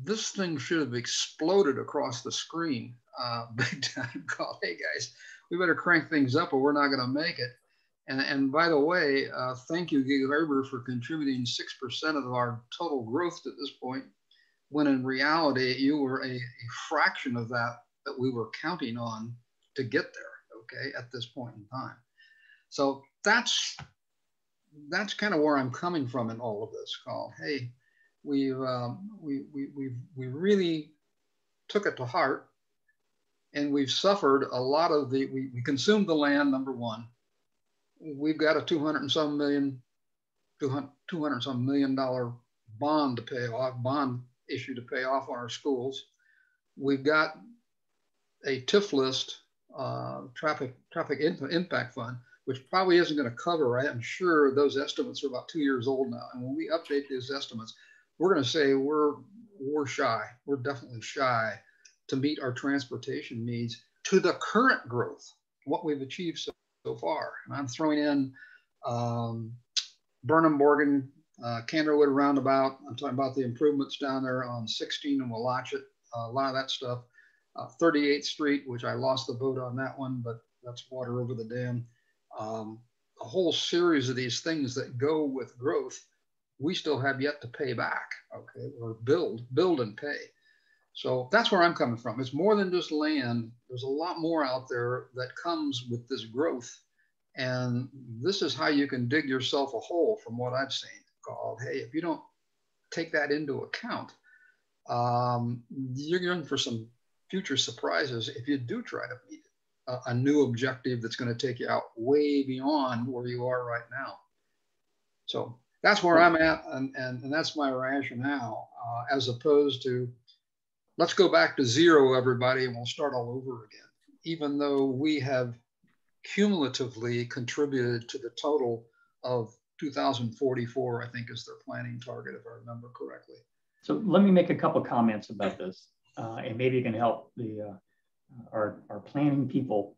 this thing should have exploded across the screen big time. Called, hey guys, we better crank things up or we're not going to make it. And by the way, thank you, Gig Harbor, for contributing 6% of our total growth at this point, when in reality, you were a fraction of that we were counting on to get there, okay, at this point in time. So that's kind of where I'm coming from in all of this. Called, hey, we really took it to heart, and we've suffered a lot of we consumed the land, number one. We've got a $200 some million bond to pay off, bond issue to pay off on our schools. We've got a TIF list, traffic impact fund, which probably isn't going to cover. I'm sure those estimates are about 2 years old now. And when we update those estimates, we're going to say we're shy. We're definitely shy to meet our transportation needs to the current growth, what we've achieved so far. And I'm throwing in Burnham, Morgan, Candlewood Roundabout. I'm talking about the improvements down there on 16 and Willachet, a lot of that stuff. 38th Street, which I lost the boat on that one, but that's water over the dam. A whole series of these things that go with growth, we still have yet to pay back, okay, or build and pay. So that's where I'm coming from. It's more than just land. There's a lot more out there that comes with this growth. And this is how you can dig yourself a hole from what I've seen. Called, hey, if you don't take that into account, you're in for some future surprises if you do try to meet a new objective that's going to take you out way beyond where you are right now. So that's where I'm at, and that's my rationale, as opposed to let's go back to zero, everybody, and we'll start all over again, even though we have cumulatively contributed to the total of 2044, I think is their planning target, if I remember correctly. So let me make a couple comments about this, and maybe you can help our planning people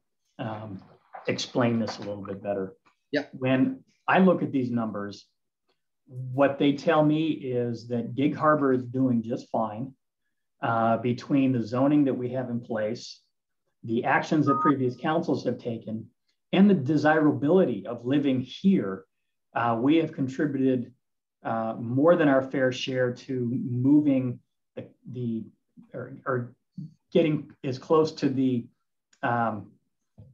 explain this a little bit better. Yeah. When I look at these numbers, what they tell me is that Gig Harbor is doing just fine between the zoning that we have in place, the actions that previous councils have taken, and the desirability of living here. We have contributed more than our fair share to moving or getting as close to the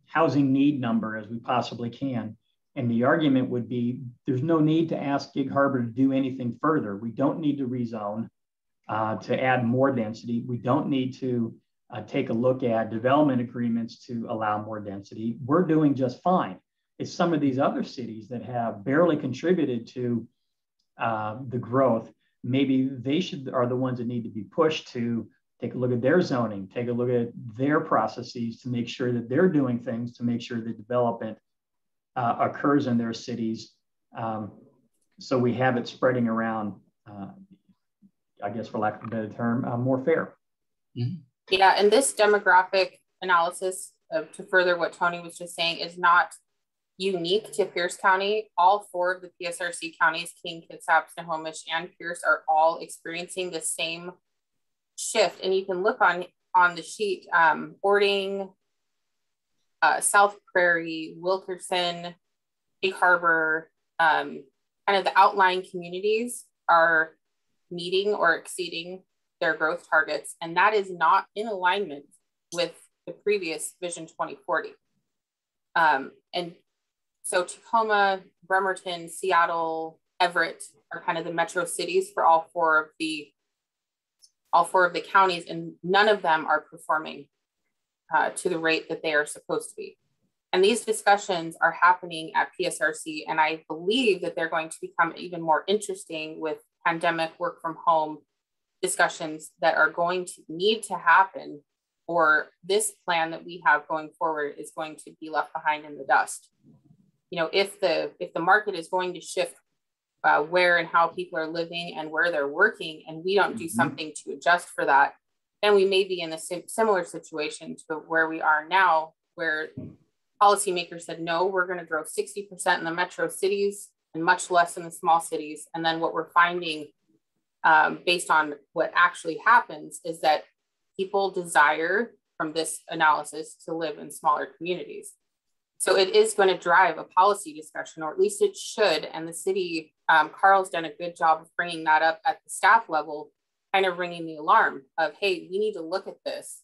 housing need number as we possibly can. And the argument would be, there's no need to ask Gig Harbor to do anything further. We don't need to rezone to add more density. We don't need to take a look at development agreements to allow more density. We're doing just fine. It's some of these other cities that have barely contributed to the growth. Maybe they are the ones that need to be pushed to take a look at their zoning, take a look at their processes to make sure that they're doing things to make sure the development occurs in their cities. So we have it spreading around, I guess for lack of a better term, more fair. Mm-hmm. Yeah, and this demographic analysis, to further what Tony was just saying, is not unique to Pierce County. All four of the PSRC counties, King, Kitsap, Snohomish, and Pierce, are all experiencing the same shift. And you can look on the sheet, Ording, South Prairie, Wilkerson, Gig Harbor, kind of the outlying communities are meeting or exceeding their growth targets. And that is not in alignment with the previous Vision 2040. And so Tacoma, Bremerton, Seattle, Everett are kind of the metro cities for all four of the counties, and none of them are performing to the rate that they are supposed to be. And these discussions are happening at PSRC, and I believe that they're going to become even more interesting with pandemic work from home discussions that are going to need to happen, or this plan that we have going forward is going to be left behind in the dust. You know, if the market is going to shift where and how people are living and where they're working, and we don't do something to adjust for that, then we may be in a similar situation to where we are now, where policymakers said, no, we're going to grow 60% in the metro cities and much less in the small cities. And then what we're finding based on what actually happens is that people desire from this analysis to live in smaller communities. So it is going to drive a policy discussion, or at least it should. And the city, Carl's done a good job of bringing that up at the staff level, kind of ringing the alarm of, hey, we need to look at this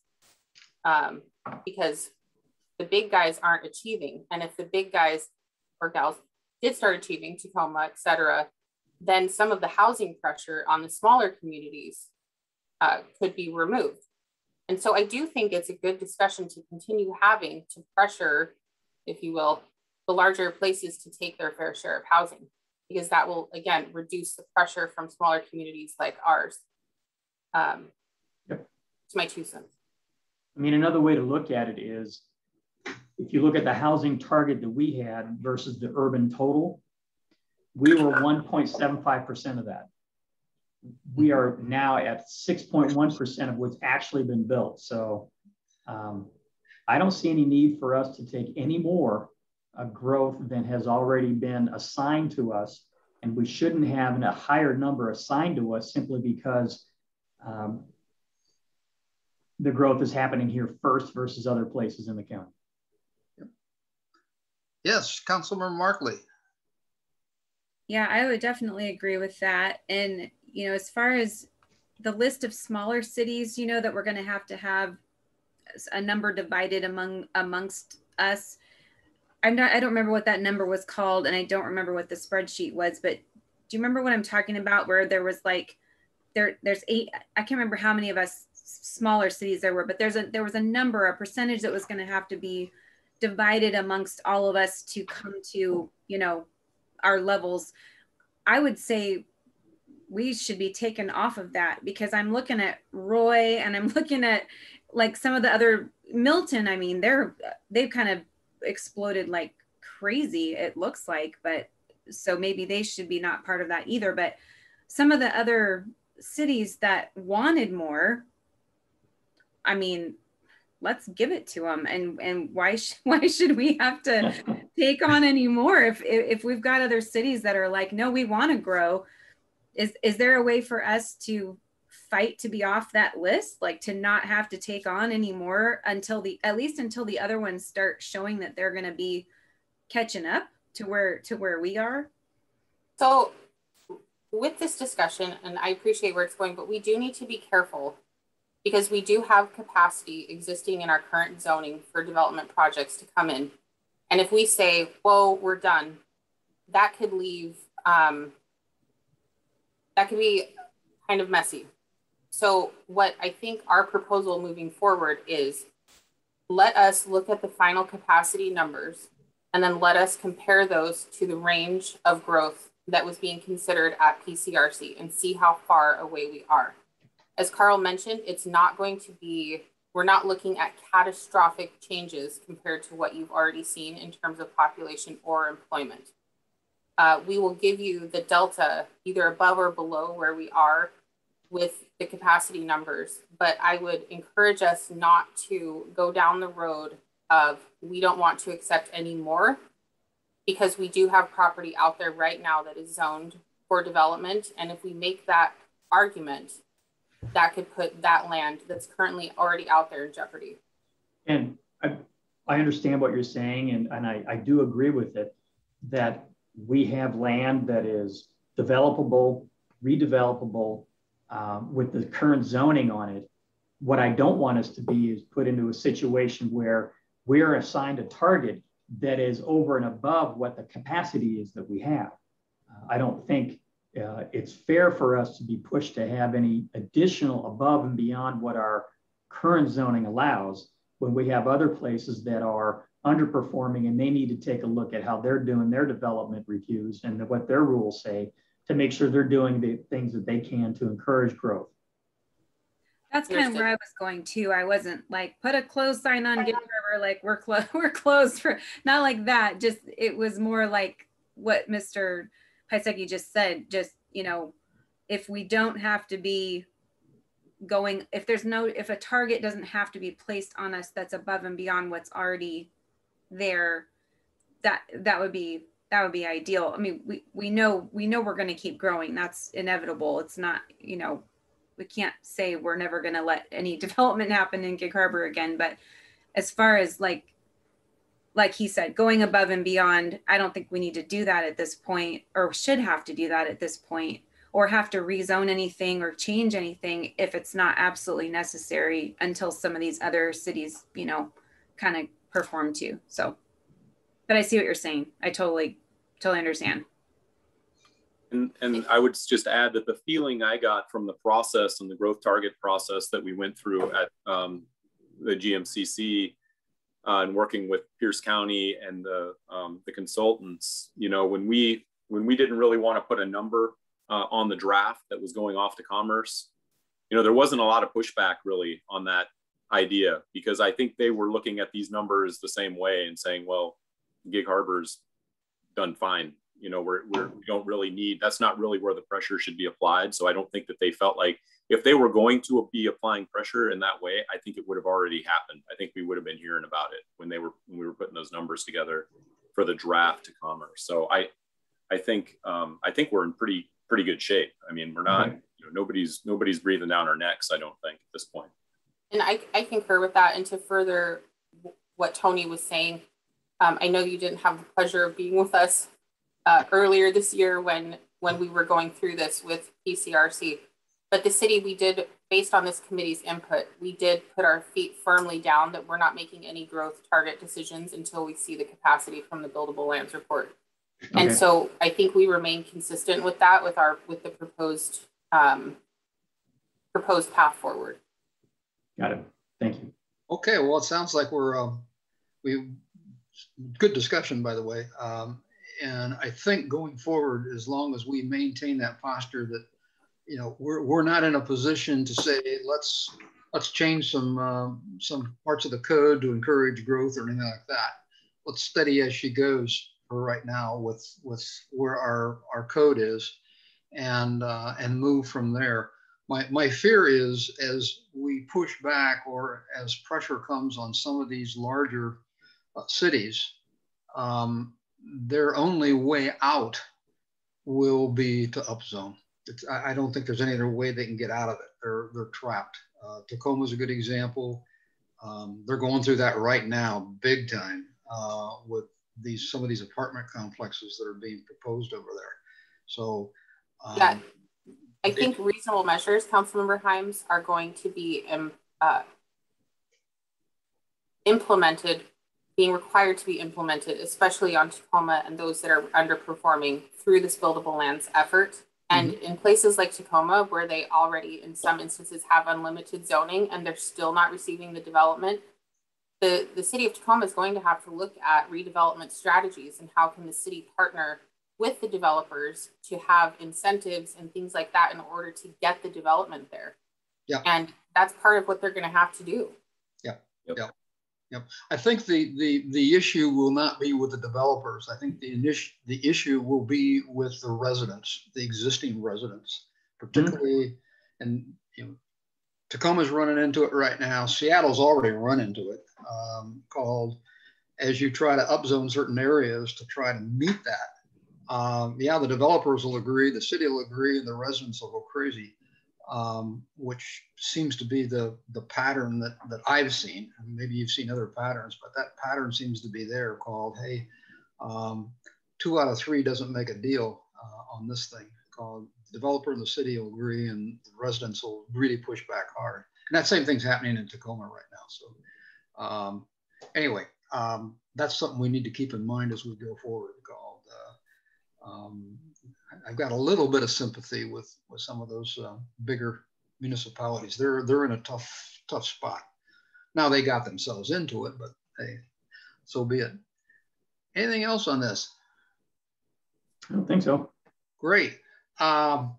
because the big guys aren't achieving. And if the big guys or gals did start achieving, Tacoma, et cetera, then some of the housing pressure on the smaller communities could be removed. And so I do think it's a good discussion to continue having to pressure, if you will, the larger places to take their fair share of housing, because that will, again, reduce the pressure from smaller communities like ours. It's my 2 cents. I mean, another way to look at it is, if you look at the housing target that we had versus the urban total, we were 1.75% of that. We are now at 6.1% of what's actually been built. So I don't see any need for us to take any more growth than has already been assigned to us. And we shouldn't have a higher number assigned to us simply because the growth is happening here first versus other places in the county. Yes, Councilmember Markley. Yeah, I would definitely agree with that. And, you know, as far as the list of smaller cities, you know, that we're going to have a number divided amongst us. I don't remember what that number was called, and I don't remember what the spreadsheet was, but do you remember what I'm talking about, where there was like, there's 8, I can't remember how many of us smaller cities there were, but there was a percentage that was going to have to be divided amongst all of us to come to, you know, our levels. I would say we should be taken off of that, because I'm looking at Roy and I'm looking at like some of the other, Milton, I mean, they've kind of exploded like crazy, it looks like, but so maybe they should be not part of that either. But some of the other cities that wanted more, I mean, let's give it to them. And why should we have to take on any more if we've got other cities that are like, no, we want to grow? Is there a way for us to fight to be off that list, like to not have to take on any more until at least until the other ones start showing that they're going to be catching up to where we are? So with this discussion, and I appreciate where it's going, but we do need to be careful, because we do have capacity existing in our current zoning for development projects to come in. And if we say, whoa, we're done, that could leave, that could be kind of messy. So what I think our proposal moving forward is, let us look at the final capacity numbers and then let us compare those to the range of growth that was being considered at PCRC and see how far away we are. As Carl mentioned, it's not going to be, we're not looking at catastrophic changes compared to what you've already seen in terms of population or employment. We will give you the delta either above or below where we are with the capacity numbers, but I would encourage us not to go down the road of we don't want to accept any more, because we do have property out there right now that is zoned for development. And if we make that argument, that could put that land that's currently already out there in jeopardy. And I understand what you're saying, and I do agree with it, that we have land that is developable, redevelopable, with the current zoning on it. What I don't want us to be is put into a situation where we're assigned a target that is over and above what the capacity is that we have. I don't think it's fair for us to be pushed to have any additional above and beyond what our current zoning allows, when we have other places that are underperforming and they need to take a look at how they're doing their development reviews and what their rules say to make sure they're doing the things that they can to encourage growth. That's kind of where I was going too. I wasn't like, put a closed sign on Gift River, like we're closed for, not like that. Just, it was more like what Mr. Paiseki just said, just, you know, if we don't have to be going, if a target doesn't have to be placed on us that's above and beyond what's already there, that would be ideal. I mean, we know we're going to keep growing. That's inevitable. It's not, you know, we can't say we're never going to let any development happen in Gig Harbor again. But as far as like he said, going above and beyond, I don't think we need to do that at this point, or should have to do that at this point, or have to rezone anything or change anything if it's not absolutely necessary until some of these other cities, you know, kind of perform too. So, but I see what you're saying. I totally understand. And I would just add that the feeling I got from the process and the growth target process that we went through at the GMCC and working with Pierce County and the consultants, you know, when we didn't really want to put a number on the draft that was going off to Commerce, you know, there wasn't a lot of pushback really on that idea, because I think they were looking at these numbers the same way and saying, well, Gig Harbor's done fine. You know, we don't really need, that's not really where the pressure should be applied. So I don't think that they felt like if they were going to be applying pressure in that way, I think it would have already happened. I think we would have been hearing about it when we were putting those numbers together for the draft to Commerce. So I think we're in pretty good shape. I mean, we're not, you know, nobody's breathing down our necks, I don't think, at this point. And I concur with that. And to further what Tony was saying, I know you didn't have the pleasure of being with us earlier this year when we were going through this with PCRC, but the city, we did, based on this committee's input, we did put our feet firmly down that we're not making any growth target decisions until we see the capacity from the buildable lands report. Okay. And so I think we remain consistent with that, with the proposed path forward. Got it. Thank you. Okay, well, it sounds like we good discussion, by the way. And I think going forward, as long as we maintain that posture that, you know, we're not in a position to say, let's change some parts of the code to encourage growth or anything like that. Let's steady as she goes for right now with where our code is, and move from there. My fear is, as we push back or as pressure comes on some of these larger cities, their only way out will be to upzone. I don't think there's any other way they can get out of it. They're trapped. Tacoma's a good example. They're going through that right now, big time, with some of these apartment complexes that are being proposed over there. So yeah, I think reasonable measures, Councilmember Hyams, are going to be implemented, being required to be implemented, especially on Tacoma and those that are underperforming through this buildable lands effort. And in places like Tacoma, where they already, in some instances, have unlimited zoning and they're still not receiving the development, the city of Tacoma is going to have to look at redevelopment strategies and how can the city partner with the developers to have incentives and things like that in order to get the development there. Yeah. And that's part of what they're going to have to do. Yeah. Yep. Yep. Yep. I think the issue will not be with the developers. I think the issue will be with the residents, the existing residents, particularly, and you know, Tacoma's running into it right now. Seattle's already run into it, called, as you try to upzone certain areas to try to meet that. Yeah, the developers will agree, the city will agree, and the residents will go crazy. Which seems to be the pattern that I've seen. Maybe you've seen other patterns, but that pattern seems to be there, called, hey, 2 out of 3 doesn't make a deal on this thing, called the developer and the city will agree and the residents will really push back hard. And that same thing's happening in Tacoma right now. So anyway, that's something we need to keep in mind as we go forward, called I've got a little bit of sympathy with some of those bigger municipalities. They're in a tough spot. Now they got themselves into it, but hey, so be it. Anything else on this? I don't think so. Great. I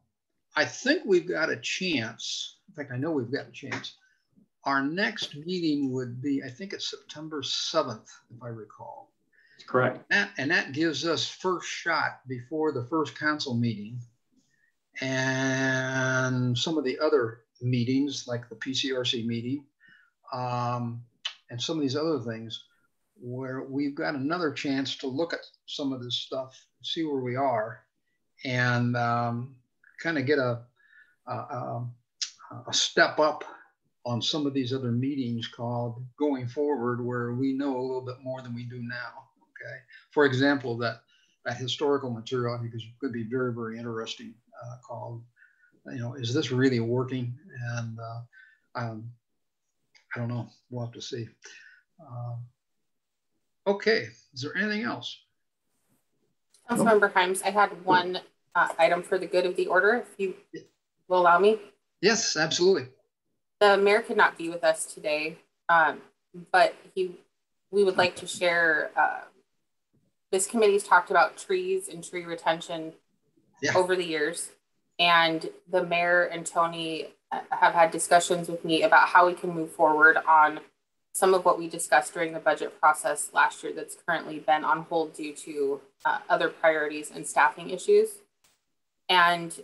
think we've got a chance. In fact, I know we've got a chance. Our next meeting would be, I think it's September 7th, if I recall. That's correct. And that gives us first shot before the first council meeting and some of the other meetings like the PCRC meeting and some of these other things where we've got another chance to look at some of this stuff, see where we are, and kind of get a step up on some of these other meetings called going forward, where we know a little bit more than we do now. Okay. For example, that historical material I think could be very, very interesting. Called, is this really working? And I don't know. We'll have to see. Okay. Is there anything else? Councilmember Hyams, I had one item for the good of the order, if you will allow me. Yes, absolutely. The mayor could not be with us today, but we would like to share. This committee's talked about trees and tree retention over the years, and the mayor and Tony have had discussions with me about how we can move forward on some of what we discussed during the budget process last year that's currently been on hold due to other priorities and staffing issues. And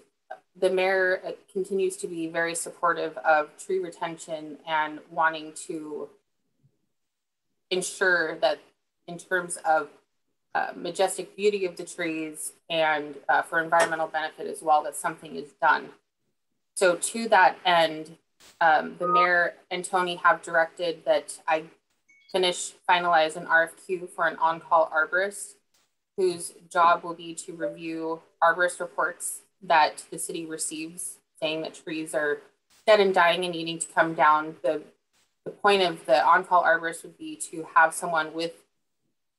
the mayor continues to be very supportive of tree retention and wanting to ensure that in terms of majestic beauty of the trees and for environmental benefit as well, that something is done. So to that end, the mayor and Tony have directed that I finalize an RFQ for an on-call arborist whose job will be to review arborist reports that the city receives saying that trees are dead and dying and needing to come down. The point of the on-call arborist would be to have someone with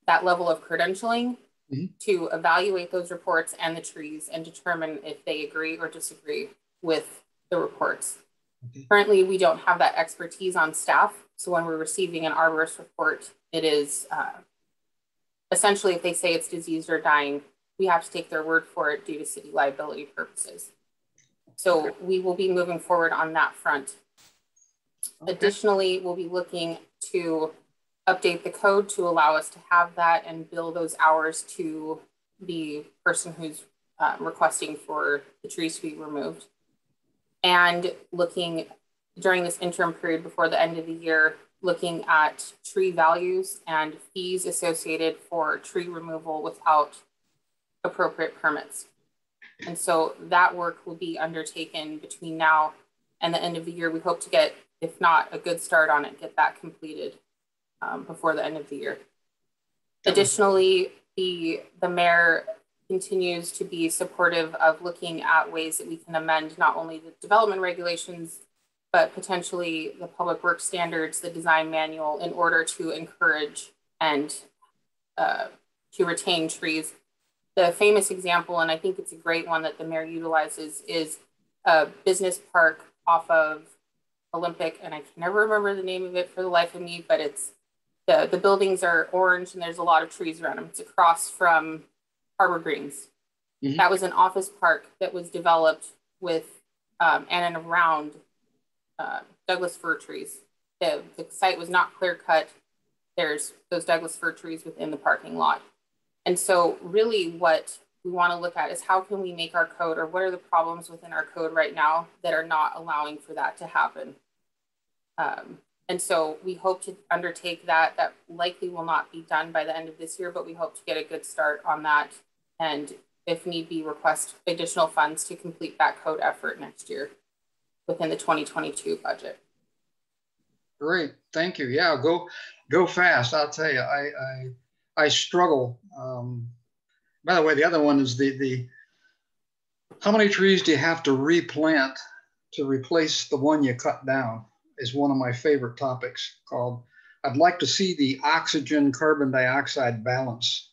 that level of credentialing to evaluate those reports and the trees and determine if they agree or disagree with the reports. Currently, we don't have that expertise on staff. So when we're receiving an arborist report, it is essentially if they say it's diseased or dying, we have to take their word for it due to city liability purposes. So we will be moving forward on that front. Additionally, we'll be looking to update the code to allow us to have that and bill those hours to the person who's requesting for the trees to be removed. And looking during this interim period before the end of the year, looking at tree values and fees associated for tree removal without appropriate permits. And so that work will be undertaken between now and the end of the year. We hope to get, if not a good start on it, get that completed before the end of the year. Additionally, the mayor continues to be supportive of looking at ways that we can amend not only the development regulations, but potentially the public works standards, the design manual, in order to encourage and to retain trees. The famous example, and I think it's a great one that the mayor utilizes, is a business park off of Olympic, and I can never remember the name of it for the life of me, but it's the buildings are orange and there's a lot of trees around them. It's across from Harbor Greens. That was an office park that was developed with and around Douglas fir trees. The site was not clear cut. There's those Douglas fir trees within the parking lot. And so really what we want to look at is how can we make our code, or what are the problems within our code right now that are not allowing for that to happen. And so we hope to undertake that. That likely will not be done by the end of this year, but we hope to get a good start on that. And if need be, request additional funds to complete that code effort next year within the 2022 budget. Great, thank you. Yeah, go fast. I'll tell you, I struggle. By the way, the other one is the how many trees do you have to replant to replace the one you cut down is one of my favorite topics. Called, I'd like to see the oxygen carbon dioxide balance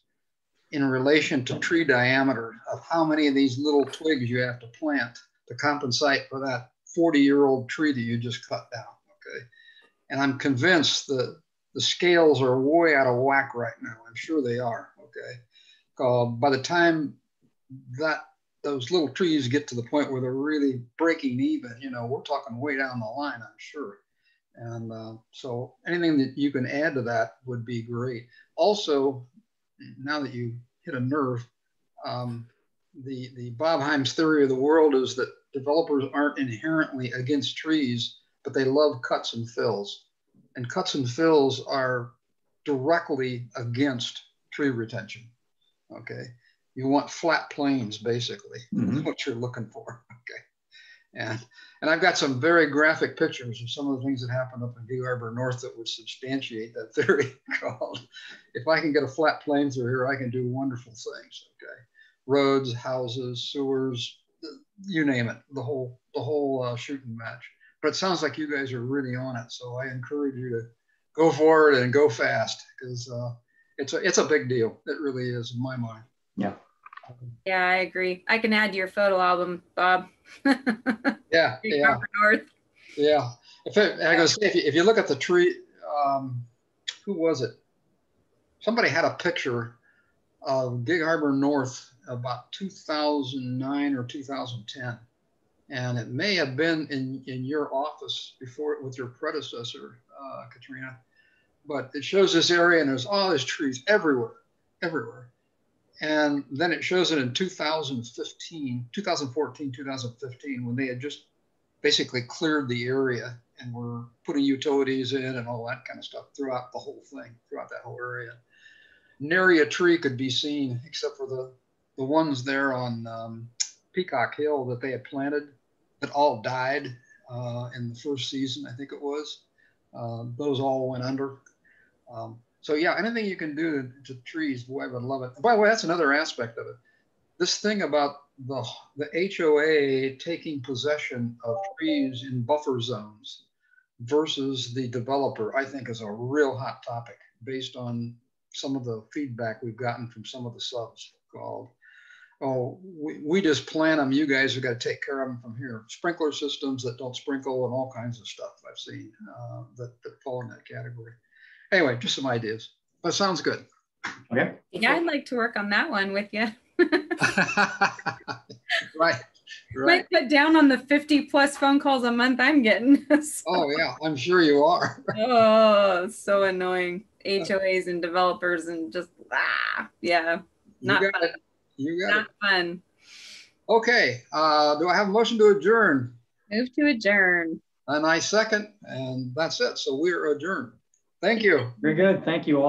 in relation to tree diameter of how many of these little twigs you have to plant to compensate for that 40-year-old tree that you just cut down, okay? And I'm convinced that the scales are way out of whack right now. I'm sure they are, okay? By the time that those little trees get to the point where they're really breaking even, you know, we're talking way down the line, I'm sure. And so anything that you can add to that would be great. Also, now that you hit a nerve, the Bob Himes theory of the world is that developers aren't inherently against trees, but they love cuts and fills. And cuts and fills are directly against tree retention. Okay. You want flat plains, basically, what you're looking for. Okay. And I've got some very graphic pictures of some of the things that happened up in Gig Harbor North that would substantiate that theory. Called, if I can get a flat plain through here, I can do wonderful things. Okay. Roads, houses, sewers, you name it, the whole shooting match. But it sounds like you guys are really on it. So I encourage you to go for it and go fast, because it's a big deal. It really is, in my mind. Yeah. Yeah, I agree. I can add to your photo album, Bob. Yeah. North. Yeah. If you look at the tree, who was it? Somebody had a picture of Gig Harbor North about 2009 or 2010. And it may have been in your office before with your predecessor, Katrina. But it shows this area and there's all these trees everywhere. And then it shows it in 2014, 2015, when they had just basically cleared the area and were putting utilities in and all that kind of stuff throughout the whole thing, throughout that whole area. Nary a tree could be seen except for the ones there on Peacock Hill that they had planted that all died in the first season, I think it was. Those all went under. So yeah, anything you can do to trees, boy, I would love it. By the way, that's another aspect of it. This thing about the HOA taking possession of trees in buffer zones versus the developer, I think is a real hot topic based on some of the feedback we've gotten from some of the subs called, oh, we just plant them. You guys have got to take care of them from here. Sprinkler systems that don't sprinkle and all kinds of stuff I've seen that fall in that category. Anyway, just some ideas. That sounds good. Okay. Yeah, I'd like to work on that one with you. Right. Might cut down on the 50+ phone calls a month I'm getting. So. Oh yeah, I'm sure you are. Oh, so annoying. HOAs and developers and just yeah, not you got fun. it. You got not it. Fun. Okay. Do I have a motion to adjourn? Move to adjourn. And I second, and that's it. So we're adjourned. Thank you. Very good. Thank you all.